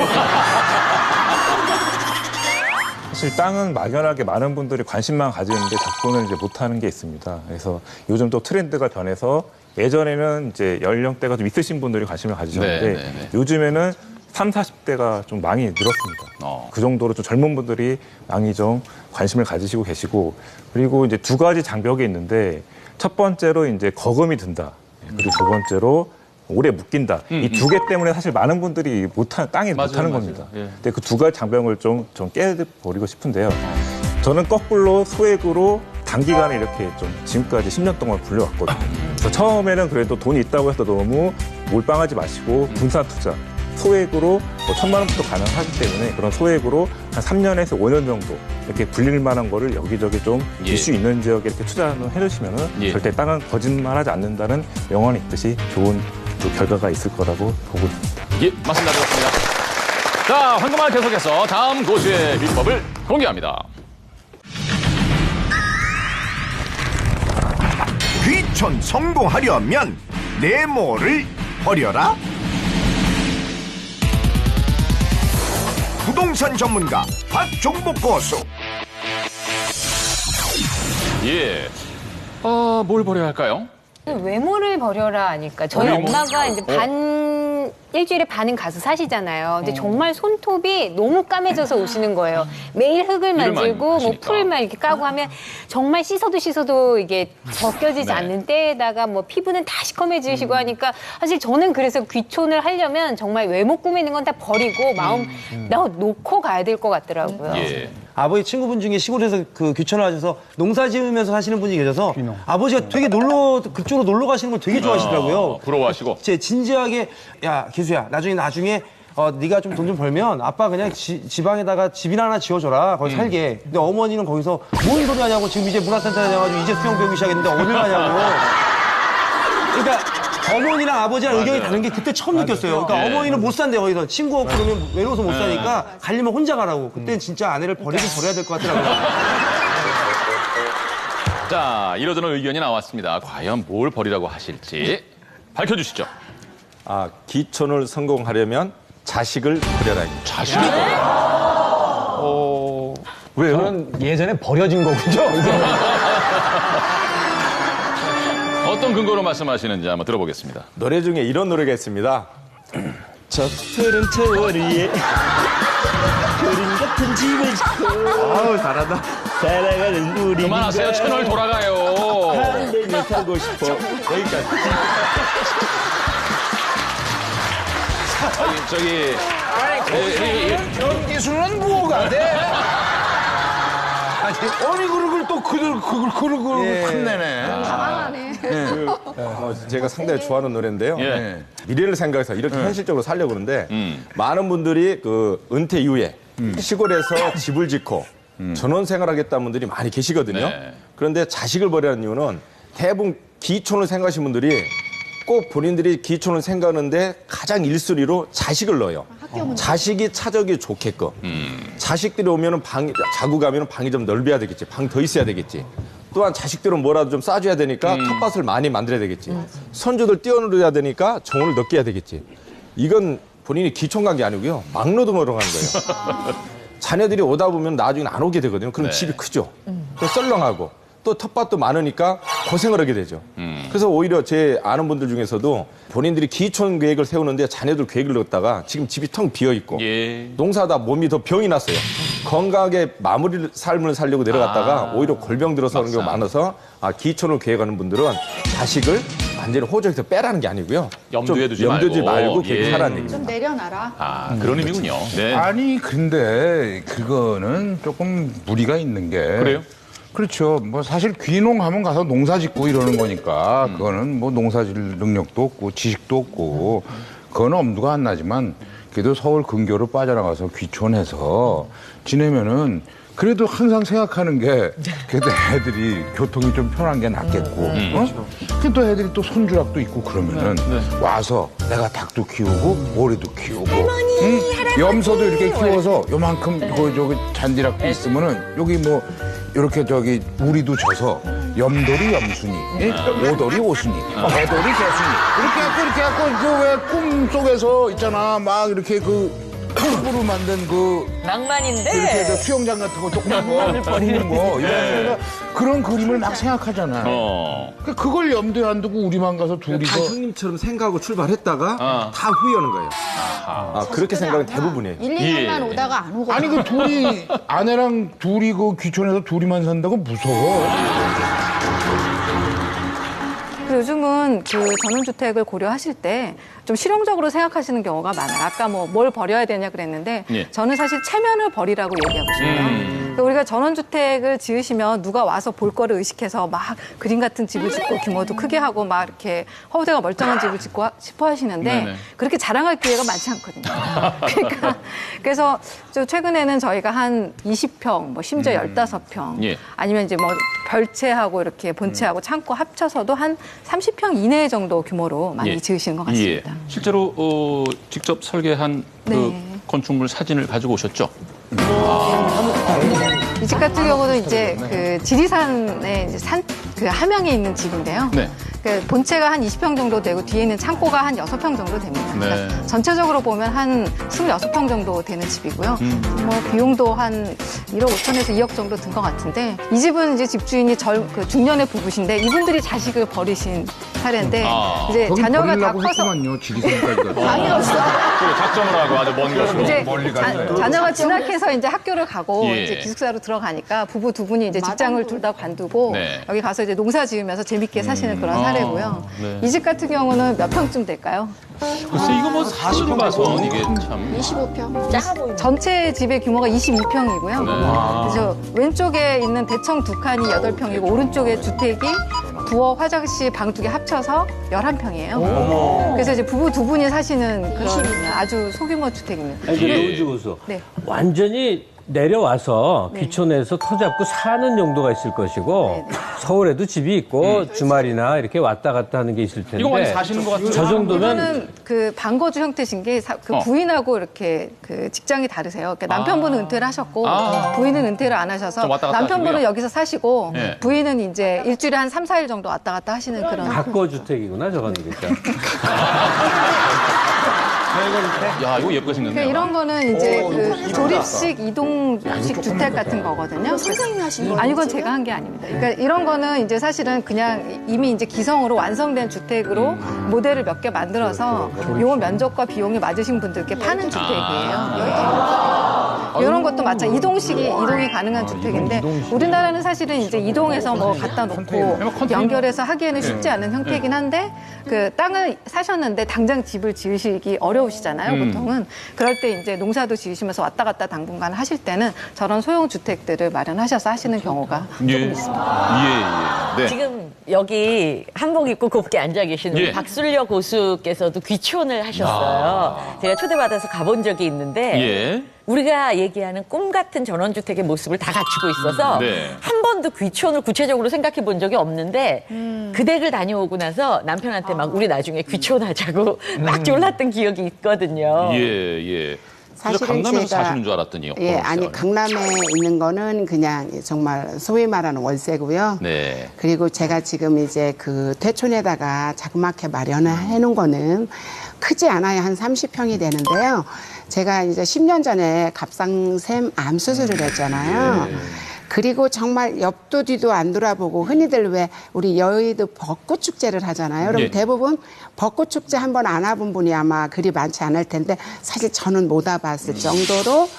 사실 땅은 막연하게 많은 분들이 관심만 가지는데 접근을 이제 못하는 게 있습니다. 그래서 요즘 또 트렌드가 변해서 예전에는 이제 연령대가 좀 있으신 분들이 관심을 가지셨는데 요즘에는 30, 40대가 좀 많이 늘었습니다. 그 정도로 좀 젊은 분들이 많이 좀 관심을 가지시고 계시고, 그리고 이제 두 가지 장벽이 있는데 첫 번째로 이제 거금이 든다. 그리고 두 번째로 오래 묶인다. 이 두 개 때문에 사실 많은 분들이 땅에 못하는 겁니다. 근데 그 두 가지 장벽을 좀 깨버리고 싶은데요. 저는 거꾸로 소액으로 단기간에 이렇게 좀 지금까지 10년 동안 불려왔거든요. 그래서 처음에는 그래도 돈이 있다고 해서 너무 몰빵하지 마시고 분산 투자, 소액으로 뭐 1,000만 원부터 가능하기 때문에 그런 소액으로 한 3년에서 5년 정도 이렇게 불릴 만한 거를 여기저기 좀 이슈 있는 지역에 이렇게 투자를 해놓으시면은 절대 땅은 거짓말하지 않는다는 명언이 있듯이 좋은 또 결과가 있을 거라고 보고 있습니다. 예, 말씀 나누겠습니다. 자, 황금알 계속해서 다음 고수의 비법을 공개합니다. 귀촌 성공하려면 네모를 버려라. 부동산 전문가 박종복 고수. 예. 뭘 버려야 할까요? 외모를 버려라 하니까 저희 외모? 엄마가 이제 일주일에 반은 가서 사시잖아요. 근데 정말 손톱이 너무 까매져서 오시는 거예요. 매일 흙을 만지고 뭐 풀만 이렇게 까고 하면 정말 씻어도 이게 벗겨지지 않는 때에다가 뭐 피부는 다 시커매지시고 하니까 사실 저는 그래서 귀촌을 하려면 정말 외모 꾸미는 건 다 버리고 마음 놓고 가야 될 것 같더라고요. 예. 아버지 친구분 중에 시골에서 그 귀촌을 하셔서 농사 지으면서 사시는 분이 계셔서 아버지가 되게 그쪽으로 놀러 가시는 걸 되게 좋아하시더라고요. 부러워하시고. 제 진지하게 야 기수야 나중에 네가 좀 돈 좀 벌면 아빠 그냥 지방에다가 집이나 하나 지어줘라 거기 살게. 근데 어머니는 거기서 뭔 소리 하냐고 지금 이제 문화센터에 다녀가지고 이제 수영 배우기 시작했는데 어딜 가냐고. 그러니까 어머니랑 아버지랑 의견이 다른 게 그때 처음 느꼈어요. 그러니까 어머니는 못 산대요 거기서 친구 없고 그러면 외로워서 못 사니까 가려면 혼자 가라고. 그때는 진짜 아내를 버리긴 버려야 될 것 같더라고요. 자, 이러저러 의견이 나왔습니다. 과연 뭘 버리라고 하실지 밝혀주시죠. 기촌을 성공하려면 자식을 버려라. 자식을 왜요? 저는 예전에 버려진 거군요. 어떤 근거로 말씀하시는지 한번 들어보겠습니다. 노래 중에 이런 노래가 있습니다. 저 푸른 터 위에 그림 같은 집을 짓고 아우 잘한다. 살아가는 우리 그만하세요. 채널 돌아가요. 한대면 타고 싶어. 여기까지. 연기수는 뭐가 돼? 아니 그걸 또 그걸 끝내네. 당황하네. 제가 상당히 좋아하는 노래인데요. 예. 미래를 생각해서 이렇게 현실적으로 살려고 그러는데 많은 분들이 그 은퇴 이후에 시골에서 집을 짓고 전원 생활하겠다는 분들이 많이 계시거든요. 네. 그런데 자식을 버리는 이유는 대부분 기촌을 생각하시는 분들이 꼭 본인들이 기촌을 생각하는데 가장 1순위로 자식을 넣어요. 자식이 차적이 좋게끔. 자식들이 오면은 자고 가면은 방이 좀 넓어야 되겠지. 방 더 있어야 되겠지. 또한 자식들은 뭐라도 좀 싸줘야 되니까 텃밭을 많이 만들어야 되겠지. 선조들 띄워놓아야 되니까 정원을 넓게 해야 되겠지. 이건 본인이 기촌 간 게 아니고요. 막노동으로 가는 거예요. 자녀들이 오다 보면 나중에 안 오게 되거든요. 그럼 집이 크죠. 또 썰렁하고. 또 텃밭도 많으니까 고생을 하게 되죠. 그래서 오히려 제 아는 분들 중에서도 본인들이 기촌 계획을 세우는데 자녀들 계획을 넣었다가 지금 집이 텅 비어있고 농사다 몸이 더 병이 났어요. 건강하게 마무리 삶을 살려고 내려갔다가 오히려 골병 들어서 그런 경우가 많아서 기촌을 계획하는 분들은 자식을 완전히 호적에서 빼라는 게 아니고요. 염두에 두지 말고 계획 하라는 얘기죠. 좀 내려놔라. 그런 의미군요. 네. 아니 근데 그거는 조금 무리가 있는 게 그래요? 그렇죠. 뭐 사실 귀농하면 가서 농사 짓고 이러는 거니까 그거는 뭐 농사 질 능력도 없고 지식도 없고 그건 엄두가 안 나지만 그래도 서울 근교로 빠져나가서 귀촌해서 지내면은 그래도 항상 생각하는 게 그래도 애들이 교통이 좀 편한 게 낫겠고 또 애들이 또 손주락도 있고 그러면은 와서 내가 닭도 키우고 오리도 키우고 염소도 이렇게 키워서 요만큼 저기 잔디락도 있으면은 여기 뭐 이렇게 우리도 져서 염돌이 염순이, 오돌이 오순이, 개돌이 개순이 이렇게 해갖고 그 왜 꿈속에서 있잖아 막 이렇게 흙으로 만든 낭만인데 이렇게 수영장 같은 거 조그만 거 버리는 거 이런 그런 그림을 막 생각하잖아요. 그걸 염두에 안 두고 우리만 가서 둘이서 다 형님처럼 생각하고 출발했다가 다 후회하는 거예요. 그렇게 생각은 대부분이에요. 1, 2년만 오다가 안 오고. 아니 둘이 아내랑 둘이 귀촌에서 둘이만 산다고 무서워. 요즘은 전원주택을 고려하실 때 좀 실용적으로 생각하시는 경우가 많아요. 아까 뭘 버려야 되냐 그랬는데 저는 사실 체면을 버리라고 얘기하고 싶어요. 그러니까 우리가 전원주택을 지으시면 누가 와서 볼 거를 의식해서 막 그림 같은 집을 짓고 규모도 크게 하고 막 이렇게 허우대가 멀쩡한 집을 짓고 싶어 하시는데 그렇게 자랑할 기회가 많지 않거든요. 그러니까 그래서 최근에는 저희가 한 20평, 심지어 15평 아니면 이제 별채하고 이렇게 본채하고 창고 합쳐서도 한 30평 이내 정도 규모로 많이 지으시는 것 같습니다. 실제로 직접 설계한 건축물 사진을 가지고 오셨죠? 이 집 같은 경우도 이제 지리산에 함양에 있는 집인데요. 그 본체가 한 20평 정도 되고 뒤에 있는 창고가 한 6평 정도 됩니다. 네. 그러니까 전체적으로 보면 한 26평 정도 되는 집이고요. 뭐 비용도 한 1억 5천에서 2억 정도 든 것 같은데 이 집은 이제 집주인이 그 중년의 부부신데 이분들이 자식을 버리신 사례인데 이제 자녀가 다 커서 방이 없어. 작정을 하고 아주 먼 곳으로 이제 멀리 가는 자녀가 진학해서 이제 학교를 가고 예. 이제 기숙사로 들어가니까 부부 두 분이 이제 직장을 둘 다 관두고 네. 여기 가서 이제 농사 지으면서 재밌게 사시는 그런 사례고요. 네. 이 집 같은 경우는 몇 평쯤 될까요? 글쎄 이거 뭐 사실로 봐서 이게 참 25평. 전체 집의 규모가 22평이고요. 네. 그래서 왼쪽에 있는 대청 2칸이 8평이고 오른쪽에 주택이 부엌, 화장실, 방 2개 합쳐서 11평이에요. 그래서 이제 부부 두 분이 사시는 그런 아주 소규모 주택입니다. 아니, 노은주 교수. 네. 완전히 내려와서 귀촌해서 터 잡고 사는 용도가 있을 것이고 서울에도 집이 있고 주말이나 이렇게 왔다 갔다 하는 게 있을 텐데 이거 완전 사시는 것 같은데. 저 정도면 이거는 그 방거주 형태신 게 그 부인하고 이렇게 그 직장이 다르세요. 그러니까 남편분은 은퇴를 하셨고 부인은 은퇴를 안 하셔서 좀 왔다 갔다 남편분은 하시고요. 여기서 사시고 네. 부인은 이제 일주일에 한 3, 4일 정도 왔다 갔다 하시는 그런. 가꿔주택이구나 저건 그러니까. 야 이거 예쁘게 생겼네요. 그러니까 이런 거는 이제 그 조립식 이동식 주택 같은 거거든요. 선생님이 하신 거예요? 아니 이건 제가 한 게 아닙니다. 그러니까 이런 거는 이제 사실은 그냥 이미 이제 기성으로 완성된 주택으로 모델을 몇 개 만들어서 요 면적과 비용이 맞으신 분들께 파는 주택이에요. 이런 것도 마찬가지. 이동이 가능한 주택인데 우리나라는 사실은 이제 이동해서 뭐 갖다 놓고 연결해서 하기에는 쉽지 않은 형태이긴 한데 그 땅을 사셨는데 당장 집을 지으시기 어려우시잖아요. 보통은 그럴 때 이제 농사도 지으시면서 왔다 갔다 당분간 하실 때는 저런 소형 주택들을 마련하셔서 하시는 경우가 조금 있습니다. 네. 지금 여기 한복 입고 곱게 앉아 계시는 예. 박술려 고수께서도 귀촌을 하셨어요. 제가 초대받아서 가본 적이 있는데 예. 우리가 얘기하는 꿈 같은 전원주택의 모습을 다 갖추고 있어서 네. 한 번도 귀촌을 구체적으로 생각해 본 적이 없는데 그 댁을 다녀오고 나서 남편한테 막 우리 나중에 귀촌하자고 막 졸랐던 기억이 있거든요. 예. 사실은 강남에서 제가 사시는 줄 알았더니요. 아니 강남에 있는 거는 그냥 정말 소위 말하는 월세고요. 네. 그리고 제가 지금 이제 그 퇴촌에다가 자그맣게 마련을 해놓은 거는 크지 않아요. 한 30평이 되는데요. 제가 이제 10년 전에 갑상샘 암 수술을 했잖아요. 그리고 정말 옆도 뒤도 안 돌아보고 흔히들 왜 우리 여의도 벚꽃 축제를 하잖아요. 그럼 예. 대부분 벚꽃 축제 한번 안 와본 분이 아마 그리 많지 않을 텐데 사실 저는 못 와봤을 정도로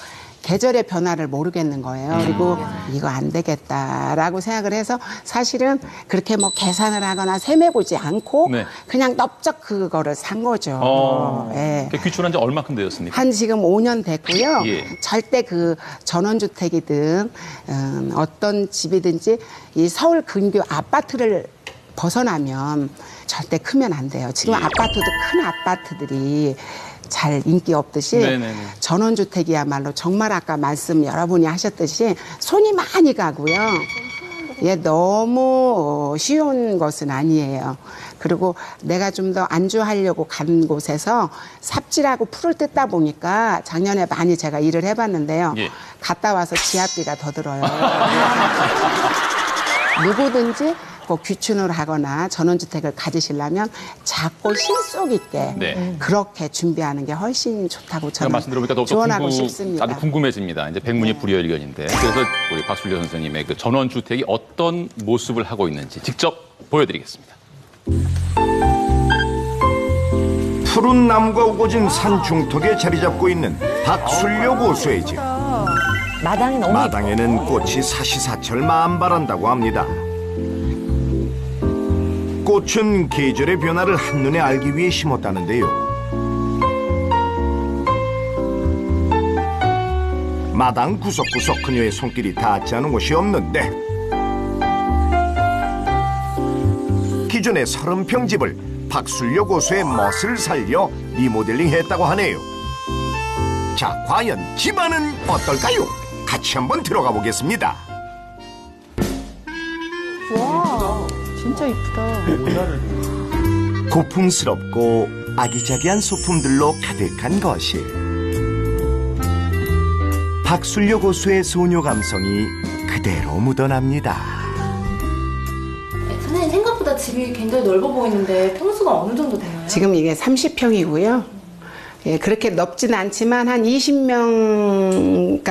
계절의 변화를 모르겠는 거예요. 그리고 이거 안 되겠다라고 생각을 해서 사실은 그렇게 뭐 계산을 하거나 세매보지 않고 네. 그냥 넓적 그거를 산 거죠. 예. 귀촌한 지 얼마큼 되었습니까? 한 지금 5년 됐고요. 예. 절대 그 전원주택이든 어떤 집이든지 이 서울 근교 아파트를 벗어나면 절대 크면 안 돼요. 지금 아파트도 큰 아파트들이 잘 인기 없듯이 네네네. 전원주택이야말로 정말 아까 말씀 여러분이 하셨듯이 손이 많이 가고요. 예, 너무 쉬운 것은 아니에요. 그리고 내가 좀 더 안주하려고 간 곳에서 삽질하고 풀을 뜯다 보니까 작년에 많이 제가 일을 해봤는데요. 예. 갔다 와서 지압비가 더 들어요. 누구든지 꼭 귀촌을 하거나 전원주택을 가지시려면 작고 실속 있게 네. 그렇게 준비하는 게 훨씬 좋다고 제가 저는 말씀 들어보니까 더욱더 조언하고 싶습니다. 아주 궁금해집니다. 이제 백문이 불여일견인데 그래서 우리 박술려 선생님의 그 전원주택이 어떤 모습을 하고 있는지 직접 보여드리겠습니다. 푸른 나무가 우거진 산 중턱에 자리 잡고 있는 박술려 고수의 집. 마당이 너무 마당에는 꽃이 사시사철 만발한다고 합니다. 꽃은 계절의 변화를 한눈에 알기 위해 심었다는데요. 마당 구석구석 그녀의 손길이 닿지 않은 곳이 없는데 기존의 30평 집을 박술려 고수의 멋을 살려 리모델링했다고 하네요. 자, 과연 집안은 어떨까요? 같이 한번 들어가 보겠습니다. 와, 진짜 이쁘다. 고풍스럽고 아기자기한 소품들로 가득한 거실. 박술려 고수의 소녀 감성이 그대로 묻어납니다. 선생님 생각보다 집이 굉장히 넓어 보이는데 평수가 어느 정도 되나요? 지금 이게 30평이고요. 예, 그렇게 넓진 않지만 한 20명가량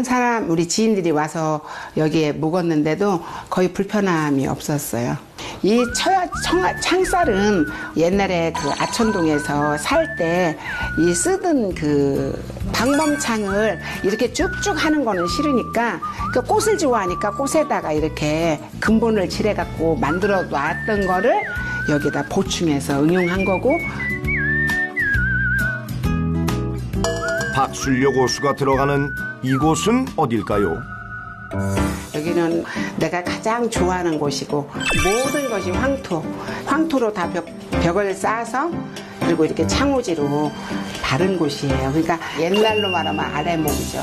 사람, 우리 지인들이 와서 여기에 묵었는데도 거의 불편함이 없었어요. 이 창살은 옛날에 그 아천동에서 살 때 이 쓰던 그 방범창을 이렇게 쭉쭉 하는 거는 싫으니까 그 꽃을 좋아하니까 꽃에다가 이렇게 근본을 칠해갖고 만들어 놨던 거를 여기다 보충해서 응용한 거고, 박술려 고수가 들어가는 이곳은 어딜까요? 여기는 내가 가장 좋아하는 곳이고 모든 것이 황토로 다 벽을 쌓아서 그리고 이렇게 창호지로 바른 곳이에요. 그러니까 옛날로 말하면 아래목이죠.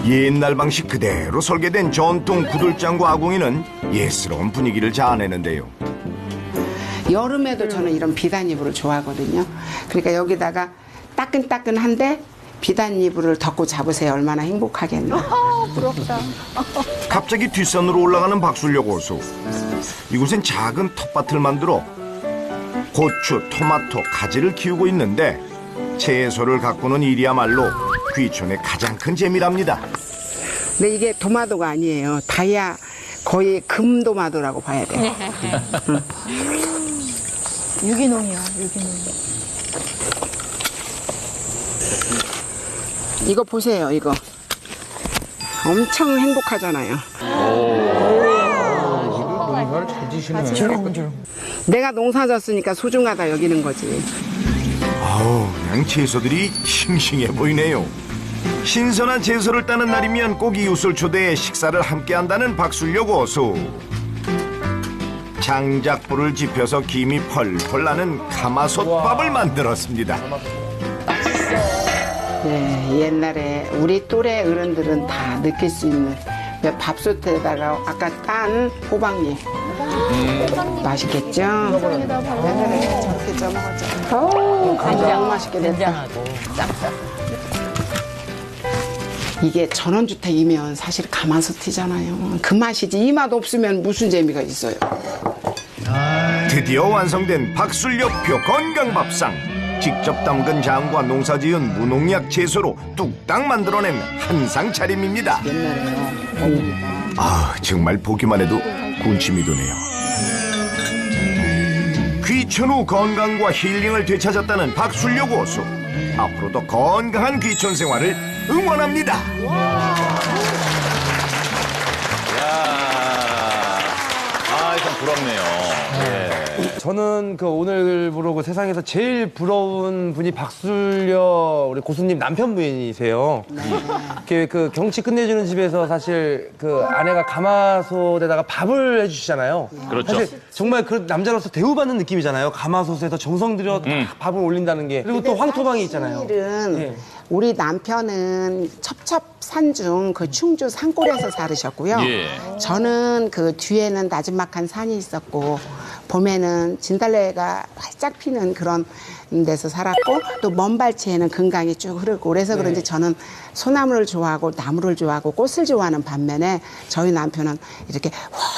옛날 방식 그대로 설계된 전통 구들장과 아궁이는 예스러운 분위기를 자아내는데요. 여름에도 저는 이런 비단 이불을 좋아하거든요. 그러니까 여기다가 따끈따끈한데 비단 이불을 덮고 잡으세요. 얼마나 행복하겠나. 부럽다. 갑자기 뒷산으로 올라가는 박술려 고수. 이곳엔 작은 텃밭을 만들어 고추, 토마토, 가지를 키우고 있는데 채소를 가꾸는 일이야말로 귀촌의 가장 큰 재미랍니다. 근데 이게 도마도가 아니에요. 다이아, 거의 금도마도라고 봐야 돼요. 유기농이요, 유기농. 이거 보세요, 이거. 엄청 행복하잖아요. 농사를 잘 지시네. 내가 농사 졌으니까 소중하다 여기는 거지. 아우, 그냥 채소들이 싱싱해 보이네요. 신선한 채소를 따는 날이면 꼭 이웃을 초대해 식사를 함께 한다는 박술려 고수. 장작불을 지펴서 김이 펄펄 나는 가마솥밥을 만들었습니다. 네, 옛날에 우리 또래 어른들은 다 느낄 수 있는 밥솥에다가 아까 딴 호박잎. 맛있겠죠? 옛날에 저렇게 쪄먹었죠. 어우, 너무 맛있게 됐다. 된장하고 쌈싸. 이게 전원주택이면 사실 가마솥이잖아요. 그 맛이지. 이 맛 없으면 무슨 재미가 있어요. 드디어 완성된 박술려표 건강밥상. 직접 담근 장과 농사지은 무농약 채소로 뚝딱 만들어낸 한상 차림입니다. 아, 정말 보기만 해도 군침이 도네요. 귀촌 후 건강과 힐링을 되찾았다는 박술려 고수. 앞으로도 건강한 귀촌 생활을 응원합니다. 참 부럽네요. 저는 그 오늘 부르고 세상에서 제일 부러운 분이 박술려 우리 고수님 남편분이세요. 이렇게 그 경치 끝내주는 집에서 사실 그 아내가 가마솥에다가 밥을 해주시잖아요. 그렇죠. 사실 정말 그 남자로서 대우받는 느낌이잖아요. 가마솥에서 정성 들여 딱 밥을 올린다는 게. 그리고 또 황토방이 있잖아요. 사실은 네. 우리 남편은 첩첩산중 그 충주 산골에서 살으셨고요. 예. 저는 그 뒤에는 나지막한 산이 있었고 봄에는 진달래가 활짝 피는 그런 데서 살았고 또 먼발치에는 금강이 쭉 흐르고 그래서 그런지 저는 소나무를 좋아하고 나무를 좋아하고 꽃을 좋아하는 반면에 저희 남편은 이렇게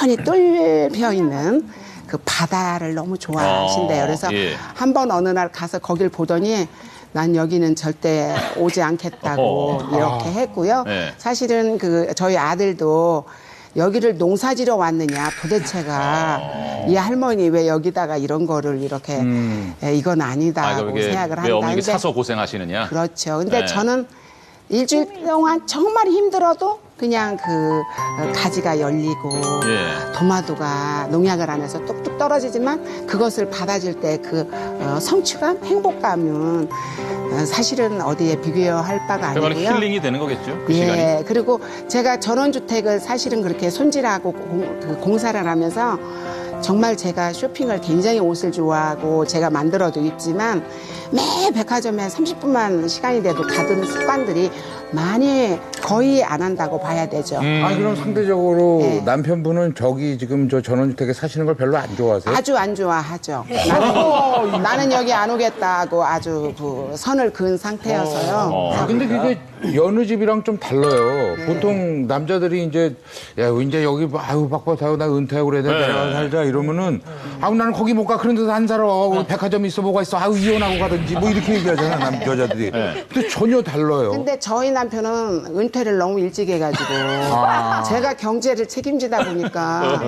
훤히 뚫려 있는 그 바다를 너무 좋아하신대요. 그래서 한번 어느 날 가서 거길 보더니 난 여기는 절대 오지 않겠다고 이렇게 했고요. 사실은 그 저희 아들도 여기를 농사지러 왔느냐 도대체가 이 할머니 왜 여기다가 이런 거를 이렇게 이건 아니다고 생각을 왜 어머니가 한다. 사서 고생하시느냐? 그렇죠. 근데 저는 일주일 동안 정말 힘들어도 그냥 그 가지가 열리고 도마도가 농약을 안 해서 뚝뚝 떨어지지만 그것을 받아줄 때 그 성취감, 행복감은 사실은 어디에 비교할 바가 아니고요. 힐링이 되는 거겠죠? 그 시간이. 그리고 제가 전원주택을 사실은 그렇게 손질하고 공사를 하면서 정말 제가 쇼핑을 굉장히 옷을 좋아하고 제가 만들어도 입지만 매 백화점에 30분만 시간이 돼도 가던 습관들이 많이 거의 안 한다고 봐야 되죠. 아니 그럼 상대적으로 남편분은 저기 지금 저 전원주택에 사시는 걸 별로 안 좋아하세요? 아주 안 좋아하죠. 나는 여기 안 오겠다고 아주 그 선을 그은 상태여서요. 근데 그게 여느 집이랑 좀 달라요. 보통 남자들이 이제 여기 아유 빡빡하고 나 은퇴하고 그래야 돼. 내려가서 살자 이러면은 아우 나는 거기 못 가. 그런 데서 안 살아. 백화점 있어 뭐가 있어. 아우 이혼하고 가든지 뭐 이렇게 얘기하잖아 여자들이. 근데 전혀 달라요. 근데 저희 남편은 은퇴를 너무 일찍 해가지고 제가 경제를 책임지다 보니까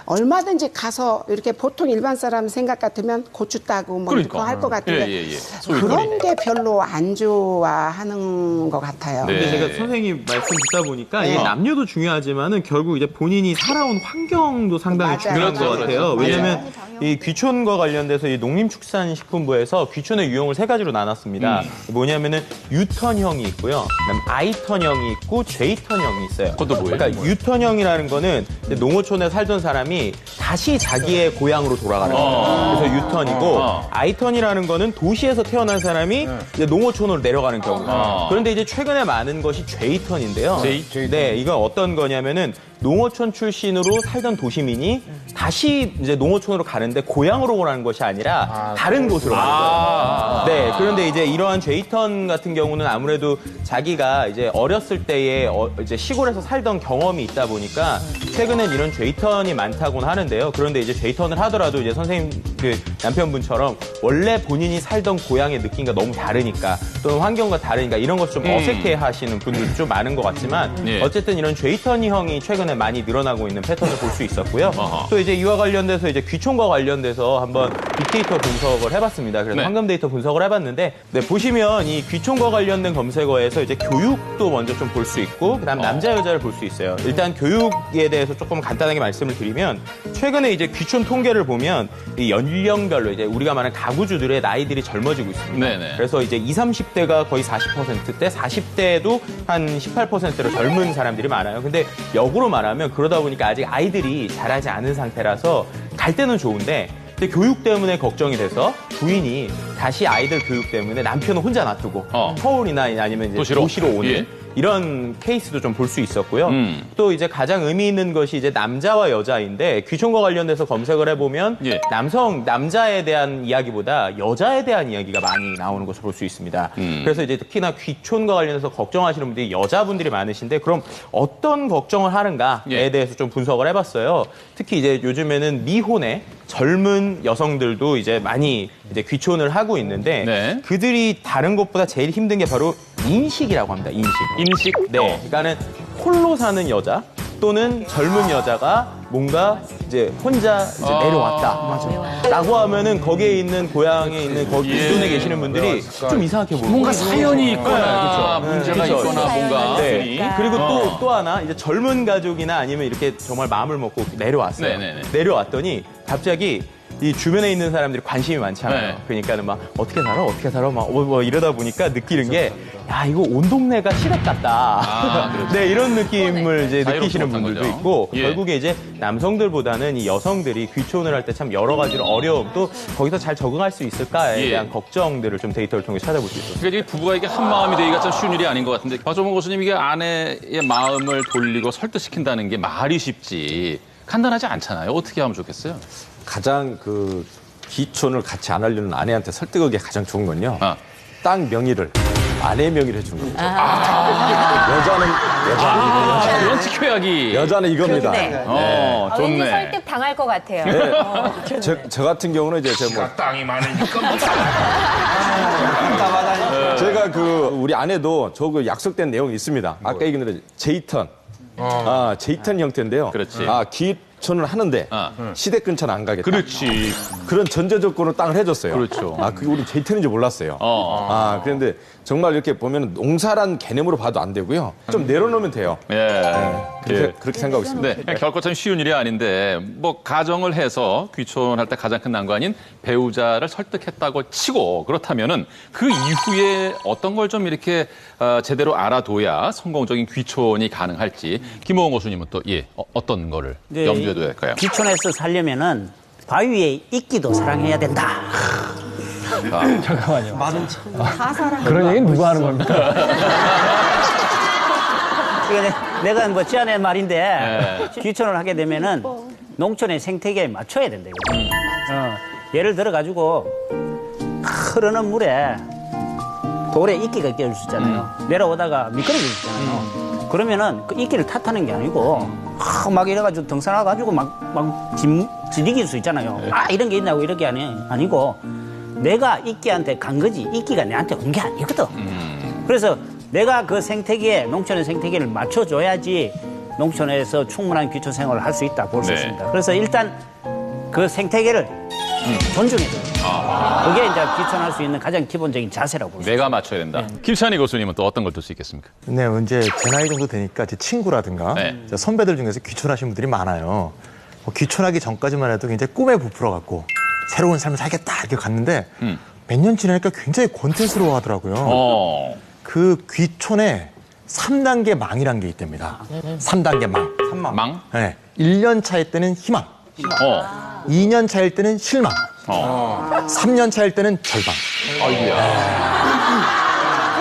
얼마든지 가서 이렇게 보통 일반 사람 생각 같으면 고추 따고 뭐 그러니까. 이거 할 것 같은데 소일거리. 그런 게 별로 안 좋아하는 것 같아요. 근데 제가 선생님 말씀 듣다 보니까 이게 남녀도 중요하지만은 결국 이제 본인이 살아온 환경도 상당히 맞아요. 중요한 것 그렇죠, 같아요. 그렇죠. 왜냐면 이 귀촌과 관련돼서 이 농림축산식품부에서 귀촌의 유형을 3가지로 나눴습니다. 뭐냐면은 U턴형이 있고요. 그다음 I턴형이 있고 J턴형이 있어요. 그것도 뭐예요? 그러니까 U턴형이라는 거는 이제 농어촌에 살던 사람이 다시 자기의 고향으로 돌아가는 거예요. 그래서 U턴이고 I턴이라는 거는 도시에서 태어난 사람이 이제 농어촌으로 내려가는 경우. 그런데 이제 최근에 많은 것이 J턴인데요. 네, 이건 어떤 거냐면은 농어촌 출신으로 살던 도시민이 다시 이제 농어촌으로 가는데 고향으로 오라는 것이 아니라 다른 곳으로 가는 거예요. 네, 그런데 이제 이러한 J턴 같은 경우는 아무래도 자기가 이제 어렸을 때에 이제 시골에서 살던 경험이 있다 보니까 최근엔 이런 J턴이 많다고는 하는데요. 그런데 이제 J턴을 하더라도 이제 선생님 그 남편분처럼 원래 본인이 살던 고향의 느낌과 너무 다르니까 또는 환경과 다르니까 이런 것을 좀 어색해 하시는 분들도 좀 많은 것 같지만 어쨌든 이런 J턴형이 최근에 많이 늘어나고 있는 패턴을 볼 수 있었고요. 또 이제 이와 관련돼서 이제 귀촌과 관련돼서 한번 빅데이터 분석을 해봤습니다. 그래서 황금 데이터 분석을 해봤는데 보시면 이 귀촌과 관련된 검색어에서 이제 교육도 먼저 좀 볼 수 있고 그다음 남자 여자를 볼 수 있어요. 일단 교육에 대해서 조금 간단하게 말씀을 드리면 최근에 이제 귀촌 통계를 보면 이 연령별로 이제 우리가 말하는 가구주들의 나이들이 젊어지고 있습니다. 네네. 그래서 이제 20, 30대가 거의 40%대, 40대도 한 18%로 젊은 사람들이 많아요. 근데 역으로 말하면 그러다 보니까 아직 아이들이 자라지 않은 상태라서 갈 때는 좋은데 근데 교육 때문에 걱정이 돼서 부인이 다시 아이들 교육 때문에 남편을 혼자 놔두고 서울이나 아니면 이제 도시로 오는 이런 케이스도 좀 볼 수 있었고요. 또 이제 가장 의미 있는 것이 이제 남자와 여자인데 귀촌과 관련돼서 검색을 해보면 남자에 대한 이야기보다 여자에 대한 이야기가 많이 나오는 것을 볼 수 있습니다. 그래서 이제 특히나 귀촌과 관련해서 걱정하시는 분들이 여자분들이 많으신데 그럼 어떤 걱정을 하는가에 대해서 좀 분석을 해봤어요. 특히 이제 요즘에는 미혼의 젊은 여성들도 이제 많이 이제 귀촌을 하고 있는데 그들이 다른 것보다 제일 힘든 게 바로 인식이라고 합니다. 인식. 네. 그러니까는 홀로 사는 여자 또는 젊은 여자가 뭔가 이제 혼자 이제 내려왔다. 라고 하면은 거기에 있는 고향에 있는 거기 기존에 계시는 분들이 좀 이상하게 보여요. 뭔가 사연이 있거나 문제가 있거나 뭔가. 네. 그리고 또 하나 이제 젊은 가족이나 아니면 이렇게 정말 마음을 먹고 내려왔어요. 내려왔더니 갑자기 이 주변에 있는 사람들이 관심이 많잖아요. 그러니까는 막 어떻게 살아 막 뭐 이러다 보니까 느끼는 게 야 이거 온 동네가 시댁 같다. 네 이런 느낌을 이제 느끼시는 분들도 거죠. 있고 결국에 이제 남성들보다는 이 여성들이 귀촌을 할 때 참 여러 가지로 어려움 또 거기서 잘 적응할 수 있을까에 대한 걱정들을 좀 데이터를 통해 찾아볼 수 있어요. 그러니까 이게 부부가 이게 한 마음이 되기가 참 쉬운 일이 아닌 것 같은데 박정원 교수님 이게 아내의 마음을 돌리고 설득시킨다는 게 말이 쉽지 간단하지 않잖아요. 어떻게 하면 좋겠어요? 가장 그 귀촌을 같이 안 하려는 아내한테 설득하기 가장 좋은 건요. 땅 명의를 아내 명의로 해주는 겁니다. 여자는 이런 특효약이 여자는 이겁니다. 좋네. 왠지 설득 당할 것 같아요. 네. 저 같은 경우는 이제 제가 땅이 많으니까 제가 그 우리 아내도 저 그 약속된 내용이 있습니다. 아까 얘기한 대로 J턴. J턴 형태인데요. 그렇지. 귀촌을 하는데 시댁 근처는 안 가겠다. 그렇지. 그런 전제 조건으로 땅을 해줬어요. 그렇죠. 그게 우리 J턴인지 몰랐어요. 그런데 정말 이렇게 보면 농사란 개념으로 봐도 안 되고요. 좀 내려놓으면 돼요. 그렇게 생각하고 있습니다. 네, 결코 참 쉬운 일이 아닌데 뭐 가정을 해서 귀촌할 때 가장 큰 난관인 배우자를 설득했다고 치고 그렇다면은 그 이후에 어떤 걸 좀 이렇게 제대로 알아둬야 성공적인 귀촌이 가능할지 김호원 교수님은 또 어떤 거를 염두에 둬야 될까요? 귀촌에서 살려면은 바위 위에 있기도 사랑해야 된다. 잠깐만요. 말은 참. 다 사랑. 그런 얘기는 누가 하는 겁니까? 그러니까 내가 뭐 지어낸 말인데 귀촌을 하게 되면은 농촌의 생태계에 맞춰야 된다. 예를 들어 가지고 흐르는 물에 돌에 이끼가 껴줄 수 있잖아요. 내려오다가 미끄러질 수 있잖아요. 그러면은 그 이끼를 탓하는 게 아니고 막 이래가지고 등산해가지고 막 지리길 수 있잖아요. 이런 게 있냐고 이렇게 아니고 내가 이끼한테 간 거지 이끼가 내한테 온 게 아니거든. 그래서 내가 그 생태계에 농촌의 생태계를 맞춰줘야지 농촌에서 충분한 귀촌 생활을 할 수 있다 볼 수 있습니다. 그래서 일단 그 생태계를 존중해줘요. 그게 이제 귀촌할 수 있는 가장 기본적인 자세라고 볼 수 있습니다. 내가 맞춰야 된다. 김찬희 교수님은 또 어떤 걸 들 수 있겠습니까? 네, 이제 제 나이 정도 되니까 제 친구라든가 선배들 중에서 귀촌하신 분들이 많아요. 귀촌하기 전까지만 해도 굉장히 꿈에 부풀어갖고 새로운 삶을 살겠다 이렇게 갔는데 몇 년 지나니까 굉장히 권태스러워 하더라고요. 그 귀촌에 3단계 망이란 게 있답니다. 3단계 망. 망? 네. 1년 차일 때는 희망. 2년 차일 때는 실망. 3년 차일 때는 절망.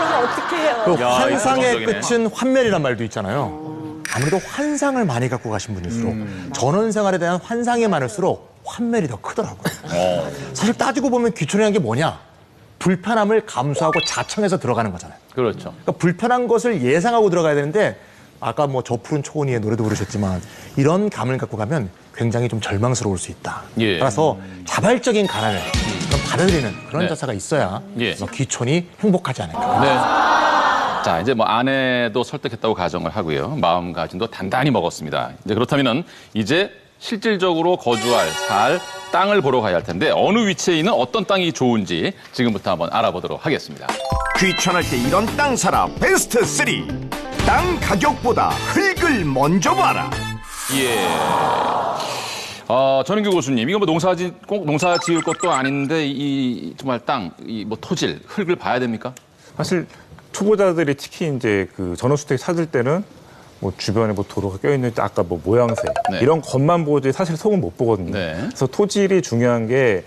그럼 어떻게 해요? 그 환상의 끝은 환멸이란 말도 있잖아요. 아무래도 환상을 많이 갖고 가신 분일수록 전원 생활에 대한 환상이 많을수록 환멸이 더 크더라고요. 사실 따지고 보면 귀촌이라는 게 뭐냐? 불편함을 감수하고 자청해서 들어가는 거잖아요. 그렇죠. 그러니까 불편한 것을 예상하고 들어가야 되는데 아까 뭐 저 푸른 초원위의 노래도 부르셨지만 이런 감을 갖고 가면 굉장히 좀 절망스러울 수 있다. 따라서 자발적인 가난을 그럼 받아들이는 그런 자세가 있어야 귀촌이 행복하지 않을까. 자, 이제 뭐 아내도 설득했다고 가정을 하고요. 마음가짐도 단단히 먹었습니다. 이제 그렇다면은 이제 실질적으로 거주할 살 땅을 보러 가야 할 텐데 어느 위치에 있는 어떤 땅이 좋은지 지금부터 한번 알아보도록 하겠습니다. 귀촌할 때 이런 땅 사라 베스트 3. 땅 가격보다 흙을 먼저 봐라. 전인규 교수님, 이거 뭐 농사 지을 것도 아닌데 이 정말 땅, 이 뭐 토질, 흙을 봐야 됩니까? 사실 초보자들이 특히 이제 그 전원주택 찾을 때는 뭐 주변에 뭐 도로가 껴있는지 아까 뭐 모양새 이런 것만 보지 사실 속은 못 보거든요. 그래서 토질이 중요한 게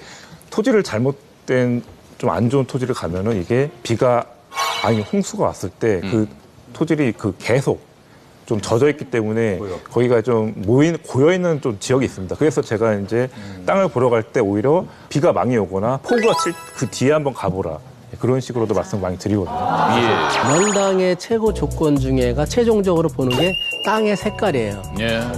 토질을 잘못된 좀 안 좋은 토질을 가면은 이게 비가 아니 홍수가 왔을 때 그 토질이 그 계속 좀 젖어 있기 때문에 거기가 좀 고여 있는 좀 지역이 있습니다. 그래서 제가 이제 땅을 보러 갈 때 오히려 비가 많이 오거나 폭우가 칠 그 뒤에 한번 가보라. 그런 식으로도 말씀 많이 드리거든요. 명당의 최고 조건 중에가 최종적으로 보는 게 땅의 색깔이에요.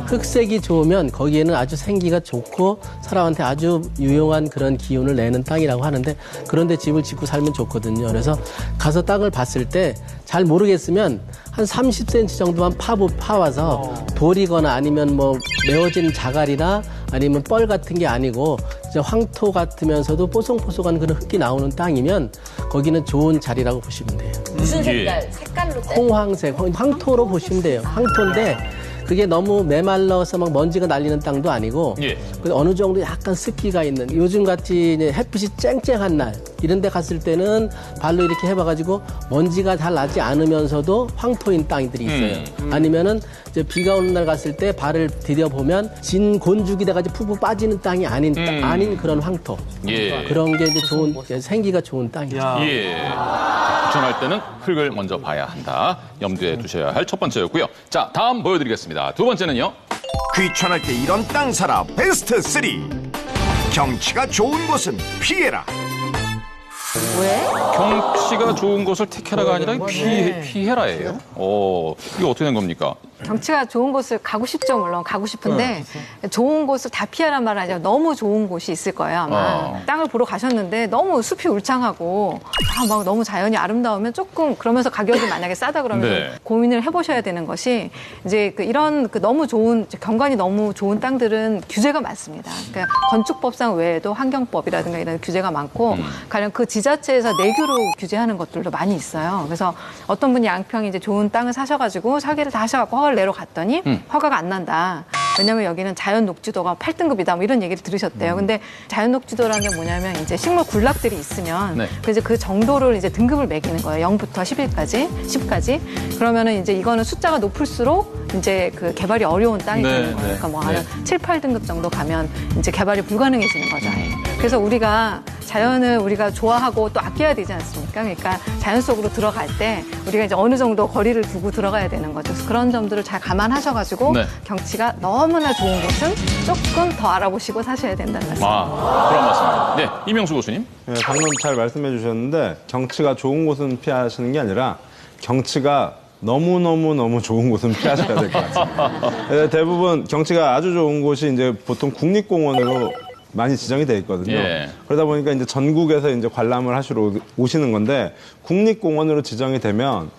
흑색이 좋으면 거기에는 아주 생기가 좋고 사람한테 아주 유용한 그런 기운을 내는 땅이라고 하는데 그런데 집을 짓고 살면 좋거든요. 그래서 가서 땅을 봤을 때 잘 모르겠으면 한 30cm 정도만 파와서 돌이거나 아니면 뭐 메워진 자갈이나 아니면 뻘 같은 게 아니고 이제 황토 같으면서도 뽀송뽀송한 그런 흙이 나오는 땅이면 거기는 좋은 자리라고 보시면 돼요. 무슨 색깔? 색깔로 홍황색, 황토로 보시면 돼요. 황토인데 그게 너무 메말라서 막 먼지가 날리는 땅도 아니고 어느 정도 약간 습기가 있는 요즘같이 이제 햇빛이 쨍쨍한 날 이런 데 갔을 때는 발로 이렇게 해봐가지고 먼지가 잘 나지 않으면서도 황토인 땅들이 있어요. 아니면은 이제 비가 오는 날 갔을 때 발을 디뎌보면 진 곤죽이 돼가지고 푹푹 빠지는 땅이 아닌 그런 황토. 그런 게 이제 좋은 생기가 좋은 땅이죠. 귀촌할 때는 흙을 먼저 봐야 한다. 염두에 두셔야 할 첫 번째였고요. 자, 다음 보여드리겠습니다. 두 번째는요. 귀촌할 때 이런 땅 사라 베스트 3. 경치가 좋은 곳은 피해라. 왜? 경치가 좋은 곳을 택해라가 아니라 피해라예요. 이거 어떻게 된 겁니까? 경치가 좋은 곳을 가고 싶죠, 물론 가고 싶은데 좋은 곳을 다 피하란 말은 아니라 너무 좋은 곳이 있을 거예요, 아마. 땅을 보러 가셨는데 너무 숲이 울창하고 막 너무 자연이 아름다우면 조금 그러면서 가격이 만약에 싸다 그러면 고민을 해보셔야 되는 것이 이제 이런 너무 좋은 경관이 너무 좋은 땅들은 규제가 많습니다. 그러니까 건축법상 외에도 환경법이라든가 이런 규제가 많고 가령 그 지자체에서 내규로 규제하는 것들도 많이 있어요. 그래서 어떤 분이 양평 이제 좋은 땅을 사셔가지고 설계를 다 하셔갖고 허가를 내러 갔더니 허가가 안 난다. 왜냐면 여기는 자연 녹지도가 8등급이다. 뭐 이런 얘기를 들으셨대요. 근데 자연 녹지도라는 게 뭐냐면 이제 식물 군락들이 있으면 그래서 그 정도를 이제 등급을 매기는 거예요. 0부터 11까지, 10까지. 그러면은 이제 이거는 숫자가 높을수록 이제 그 개발이 어려운 땅이 되는 거예요. 그러니까 뭐 한 7, 8등급 정도 가면 이제 개발이 불가능해지는 거죠. 그래서 우리가 자연을 우리가 좋아하고 또 아껴야 되지 않습니까? 그러니까 자연 속으로 들어갈 때 우리가 이제 어느 정도 거리를 두고 들어가야 되는 거죠. 그래서 그런 점들을 잘 감안하셔가지고 네. 경치가 너무나 좋은 곳은 조금 더 알아보시고 사셔야 된다는 말씀. 그런 말씀입니다. 네, 이명수 교수님. 네, 방금 잘 말씀해 주셨는데 경치가 좋은 곳은 피하시는 게 아니라 경치가 너무 좋은 곳은 피하셔야 될 것 같습니다. 대부분 경치가 아주 좋은 곳이 이제 보통 국립공원으로 많이 지정이 돼 있거든요. 예. 그러다 보니까 이제 전국에서 이제 관람을 하시러 오시는 건데 국립공원으로 지정이 되면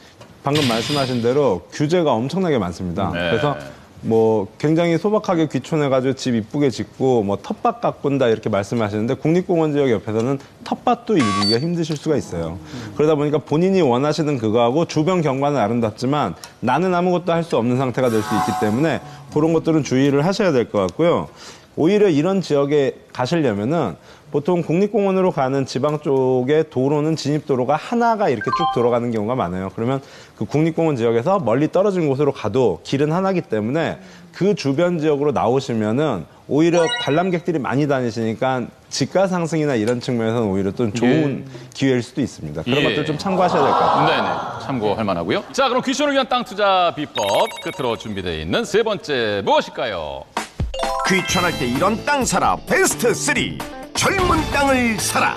방금 말씀하신 대로 규제가 엄청나게 많습니다. 네. 그래서 뭐 굉장히 소박하게 귀촌해가지고 집 이쁘게 짓고 뭐 텃밭 가꾼다 이렇게 말씀하시는데 국립공원 지역 옆에서는 텃밭도 이루기가 힘드실 수가 있어요. 그러다 보니까 본인이 원하시는 그거하고 주변 경관은 아름답지만 나는 아무것도 할 수 없는 상태가 될 수 있기 때문에 그런 것들은 주의를 하셔야 될 것 같고요. 오히려 이런 지역에 가시려면은 보통 국립공원으로 가는 지방 쪽의 도로는 진입도로가 하나가 이렇게 쭉 들어가는 경우가 많아요. 그러면 그 국립공원 지역에서 멀리 떨어진 곳으로 가도 길은 하나이기 때문에 그 주변 지역으로 나오시면은 오히려 관람객들이 많이 다니시니까 지가 상승이나 이런 측면에서는 오히려 또 좋은 기회일 수도 있습니다. 그런 것들 좀 참고하셔야 될 것 같아요. 네네, 참고할 만하고요. 자, 그럼 귀촌을 위한 땅 투자 비법 끝으로 준비되어 있는 세 번째 무엇일까요? 귀촌할 때 이런 땅 사라 베스트 3 젊은 땅을 사라.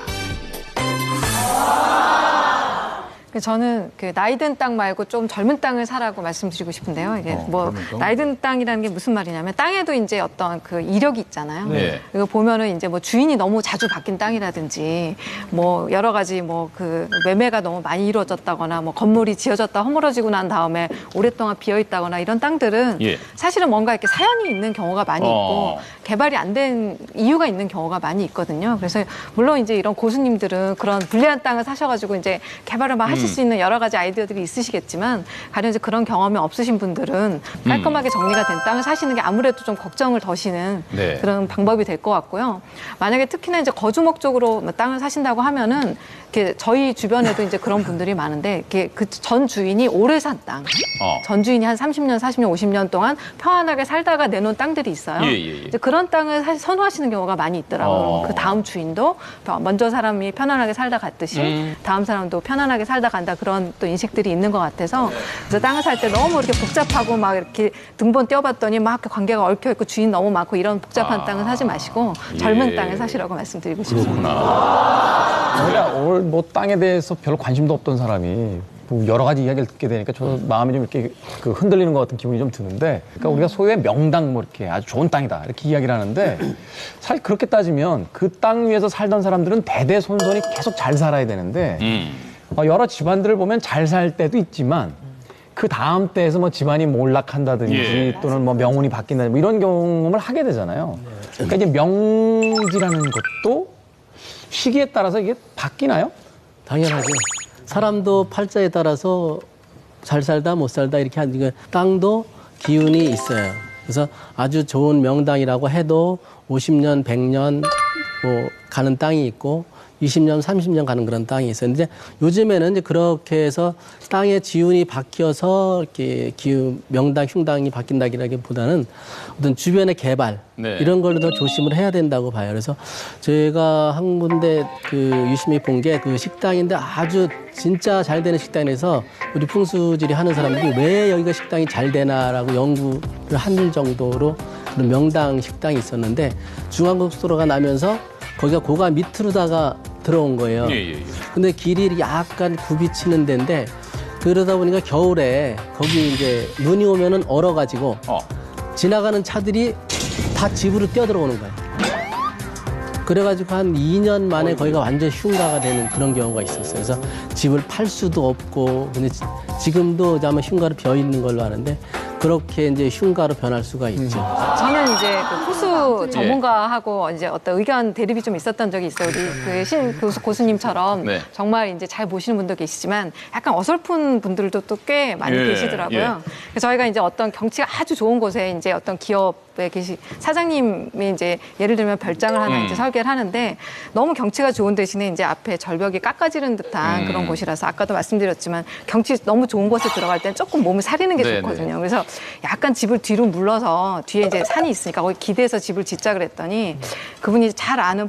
저는 그 나이 든 땅 말고 좀 젊은 땅을 사라고 말씀드리고 싶은데요. 이게 뭐 나이 든 땅이라는 게 무슨 말이냐면 땅에도 이제 어떤 그 이력이 있잖아요. 네. 이거 보면은 이제 뭐 주인이 너무 자주 바뀐 땅이라든지 뭐 여러 가지 뭐 그 매매가 너무 많이 이루어졌다거나 뭐 건물이 지어졌다 허물어지고 난 다음에 오랫동안 비어 있다거나 이런 땅들은 예. 사실은 뭔가 이렇게 사연이 있는 경우가 많이 있고 개발이 안 된 이유가 있는 경우가 많이 있거든요. 그래서 물론 이제 이런 고수님들은 그런 불리한 땅을 사셔가지고 이제 개발을 막 하실 수 있는 여러 가지 아이디어들이 있으시겠지만 가령 이제 그런 경험이 없으신 분들은 깔끔하게 정리가 된 땅을 사시는 게 아무래도 좀 걱정을 더시는 네. 그런 방법이 될 것 같고요. 만약에 특히나 이제 거주 목적으로 땅을 사신다고 하면은 이렇게 저희 주변에도 이제 그런 분들이 많은데 이렇게 그 전 주인이 오래 산 땅, 전 주인이 한 30년, 40년, 50년 동안 평안하게 살다가 내놓은 땅들이 있어요. 예. 이제 그런 땅을 사실 선호하시는 경우가 많이 있더라고요. 그 다음 주인도 먼저 사람이 편안하게 살다 갔듯이 다음 사람도 편안하게 살다 간다 그런 또 인식들이 있는 것 같아서 그래서 땅을 살 때 너무 이렇게 복잡하고 막 이렇게 등본 떼어봤더니 막 관계가 얽혀 있고 주인 너무 많고 이런 복잡한 땅을 사지 마시고 젊은 땅을 사시라고 말씀드리고 싶습니다. 제가 오늘 뭐 땅에 대해서 별로 관심도 없던 사람이 뭐 여러 가지 이야기를 듣게 되니까 저도 마음이 좀 이렇게 그 흔들리는 것 같은 기분이 좀 드는데, 그러니까 우리가 소유의 명당 뭐 이렇게 아주 좋은 땅이다 이렇게 이야기를 하는데 사실 그렇게 따지면 그 땅 위에서 살던 사람들은 대대손손이 계속 잘 살아야 되는데 여러 집안들을 보면 잘 살 때도 있지만 그 다음 때에서 뭐 집안이 몰락한다든지 또는 뭐 명운이 바뀐다든지 뭐 이런 경험을 하게 되잖아요. 그러니까 이제 명지라는 것도 시기에 따라서 이게 바뀌나요? 당연하죠. 사람도 팔자에 따라서 잘 살다 못 살다 이렇게 하니까 땅도 기운이 있어요. 그래서 아주 좋은 명당이라고 해도 50년, 100년 뭐 가는 땅이 있고 20년, 30년 가는 그런 땅이 있어요. 근데 요즘에는 이제 그렇게 해서 땅의 지운이 바뀌어서 이렇게 명당, 흉당이 바뀐다기보다는 어떤 주변의 개발 이런 걸로 더 조심을 해야 된다고 봐요. 그래서 제가 한 군데 그 유심히 본 게 그 식당인데 아주 진짜 잘 되는 식당에서 우리 풍수지리 하는 사람들이 왜 여기가 식당이 잘 되나라고 연구를 한 정도로 그런 명당 식당이 있었는데 중앙고속도로가 나면서 거기가 고가 밑으로다가 들어온 거예요. 근데 길이 약간 굽이치는 데인데 그러다 보니까 겨울에 거기 이제 눈이 오면은 얼어가지고 지나가는 차들이 다 집으로 뛰어들어오는 거예요. 그래가지고 한 2년 만에 거기가 완전 흉가가 되는 그런 경우가 있었어요. 그래서 집을 팔 수도 없고, 근데 지금도 아마 흉가로 비어 있는 걸로 아는데 그렇게 이제 흉가로 변할 수가 있죠. 저는 이제 그 풍수 전문가하고 이제 어떤 의견 대립이 좀 있었던 적이 있어요. 우리 그 고수님처럼 정말 이제 잘 보시는 분도 계시지만 약간 어설픈 분들도 또 꽤 많이 계시더라고요. 그래서 저희가 이제 어떤 경치가 아주 좋은 곳에 이제 어떤 기업에 사장님이 이제 예를 들면 별장을 하나 이제 설계를 하는데 너무 경치가 좋은 대신에 이제 앞에 절벽이 깎아지른 듯한 그런 곳이라서 아까도 말씀드렸지만 경치 너무 좋은 곳에 들어갈 때는 조금 몸을 사리는 게 좋거든요. 그래서 약간 집을 뒤로 물러서 뒤에 이제 산이 있으니까 거기 기대서 집을 짓자 그랬더니 그분이 잘 아는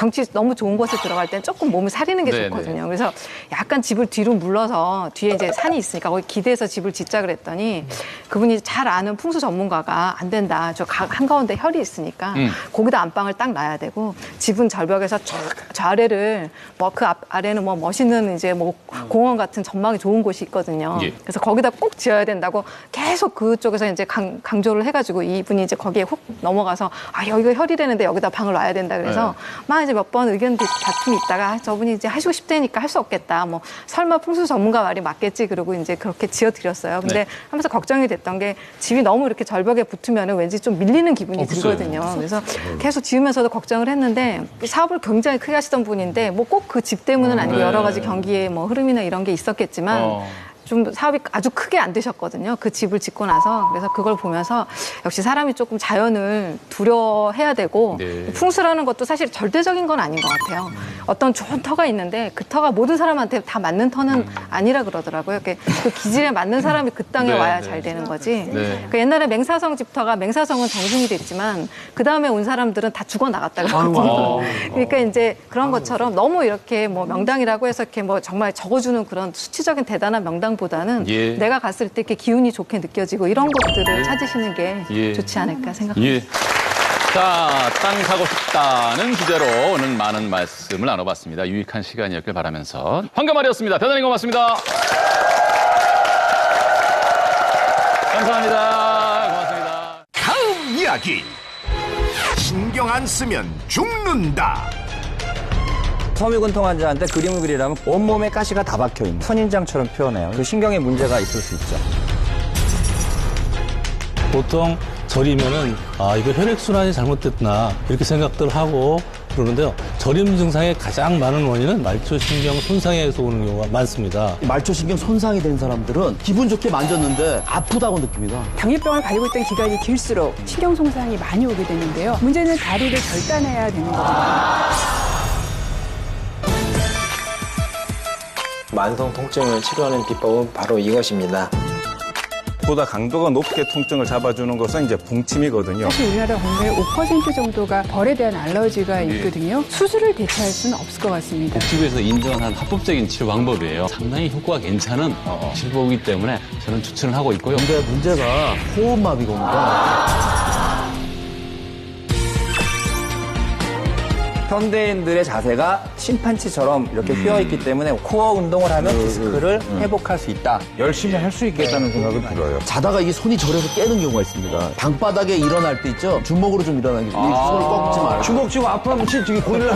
경치 너무 좋은 곳에 들어갈 땐 조금 몸을 사리는 게 네, 좋거든요. 네. 그래서 약간 집을 뒤로 물러서 뒤에 이제 산이 있으니까 거기 기대서 집을 짓자 그랬더니 그분이 잘 아는 풍수 전문가가 안 된다. 저 한가운데 혈이 있으니까 거기다 안방을 딱 놔야 되고 집은 절벽에서 저 아래를 뭐 그 아래는 뭐 멋있는 이제 뭐 공원 같은 전망이 좋은 곳이 있거든요. 예. 그래서 거기다 꼭 지어야 된다고 계속 그쪽에서 이제 강조를 해가지고 이분이 이제 거기에 훅 넘어가서 아 여기가 혈이라는데 여기다 방을 놔야 된다 그래서 막 이제 몇 번 의견 다툼이 있다가 저분이 이제 하시고 싶다니까 할 수 없겠다. 뭐 설마 풍수 전문가 말이 맞겠지. 그러고 이제 그렇게 지어드렸어요. 근데 하면서 걱정이 됐던 게 집이 너무 이렇게 절벽에 붙으면 왠지 좀 밀리는 기분이 들거든요. 그래서 계속 지으면서도 걱정을 했는데 사업을 굉장히 크게 하시던 분인데 뭐 꼭 그 집 때문은 아니고 여러 가지 경기의 뭐 흐름이나 이런 게 있었겠지만 좀 사업이 아주 크게 안 되셨거든요. 그 집을 짓고 나서. 그래서 그걸 보면서 역시 사람이 조금 자연을 두려워해야 되고 풍수라는 것도 사실 절대적인 건 아닌 것 같아요. 어떤 좋은 터가 있는데 그 터가 모든 사람한테 다 맞는 터는 아니라 그러더라고요. 그 기질에 맞는 사람이 그 땅에 와야 잘 되는 거지. 그 옛날에 맹사성 집터가 맹사성은 정승이 됐지만 그 다음에 온 사람들은 다 죽어 나갔다고 그러거든요. 그러니까 이제 그런 것처럼 너무 이렇게 뭐 명당이라고 해서 이렇게 뭐 정말 적어주는 그런 수치적인 대단한 명당 보다는 내가 갔을 때 이렇게 기운이 좋게 느껴지고 이런 것들을 찾으시는 게 좋지 않을까 생각합니다. 자, 땅 사고 싶다는 주제로 오늘 많은 말씀을 나눠봤습니다. 유익한 시간이었길 바라면서 황금알이었습니다. 대단히 고맙습니다. 감사합니다. 고맙습니다. 다음 이야기. 신경 안 쓰면 죽는다. 섬유근통 환자한테 그림을 그리려면 온몸에 가시가 다 박혀있는 선인장처럼 표현해요. 그 신경에 문제가 있을 수 있죠. 보통 저리면은 이거 혈액순환이 잘못됐나 이렇게 생각들 하고 그러는데요. 저림 증상의 가장 많은 원인은 말초신경 손상에서 오는 경우가 많습니다. 말초신경 손상이 된 사람들은 기분 좋게 만졌는데 아프다고 느낍니다. 당뇨병을 가지고 있던 기간이 길수록 신경 손상이 많이 오게 되는데요. 문제는 다리를 절단해야 되는 겁니다. 만성 통증을 치료하는 비법은 바로 이것입니다. 보다 강도가 높게 통증을 잡아주는 것은 이제 봉침이거든요. 사실 우리나라 국내 5% 정도가 벌에 대한 알러지가 있거든요. 수술을 대체할 수는 없을 것 같습니다. 복지부에서 인정한 합법적인 치료 방법이에요. 상당히 효과가 괜찮은 치료법이기 때문에 저는 추천을 하고 있고요. 근데 문제가 호흡마비 겁니다. 현대인들의 자세가 심판치처럼 이렇게 휘어있기 때문에 코어 운동을 하면 디스크를 회복할 수 있다. 열심히 할 수 있겠다는 생각이 들어요. 자다가 이게 손이 저려서 깨는 경우가 있습니다. 방바닥에 일어날 때 있죠? 주먹으로 좀 일어나는 게 손을 꺾지 말고. 주먹 쥐고 아프면 저기 고릴라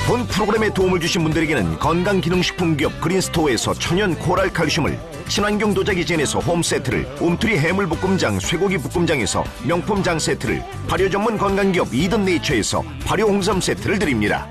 본 프로그램에 도움을 주신 분들에게는 건강기능식품 기업 그린스토어에서 천연 코랄 칼슘을, 친환경 도자기 젠에서 홈세트를, 움트리 해물볶음장 쇠고기 볶음장에서 명품장 세트를, 발효 전문 건강기업 이든네이처에서 발효 홍삼 세트를 드립니다.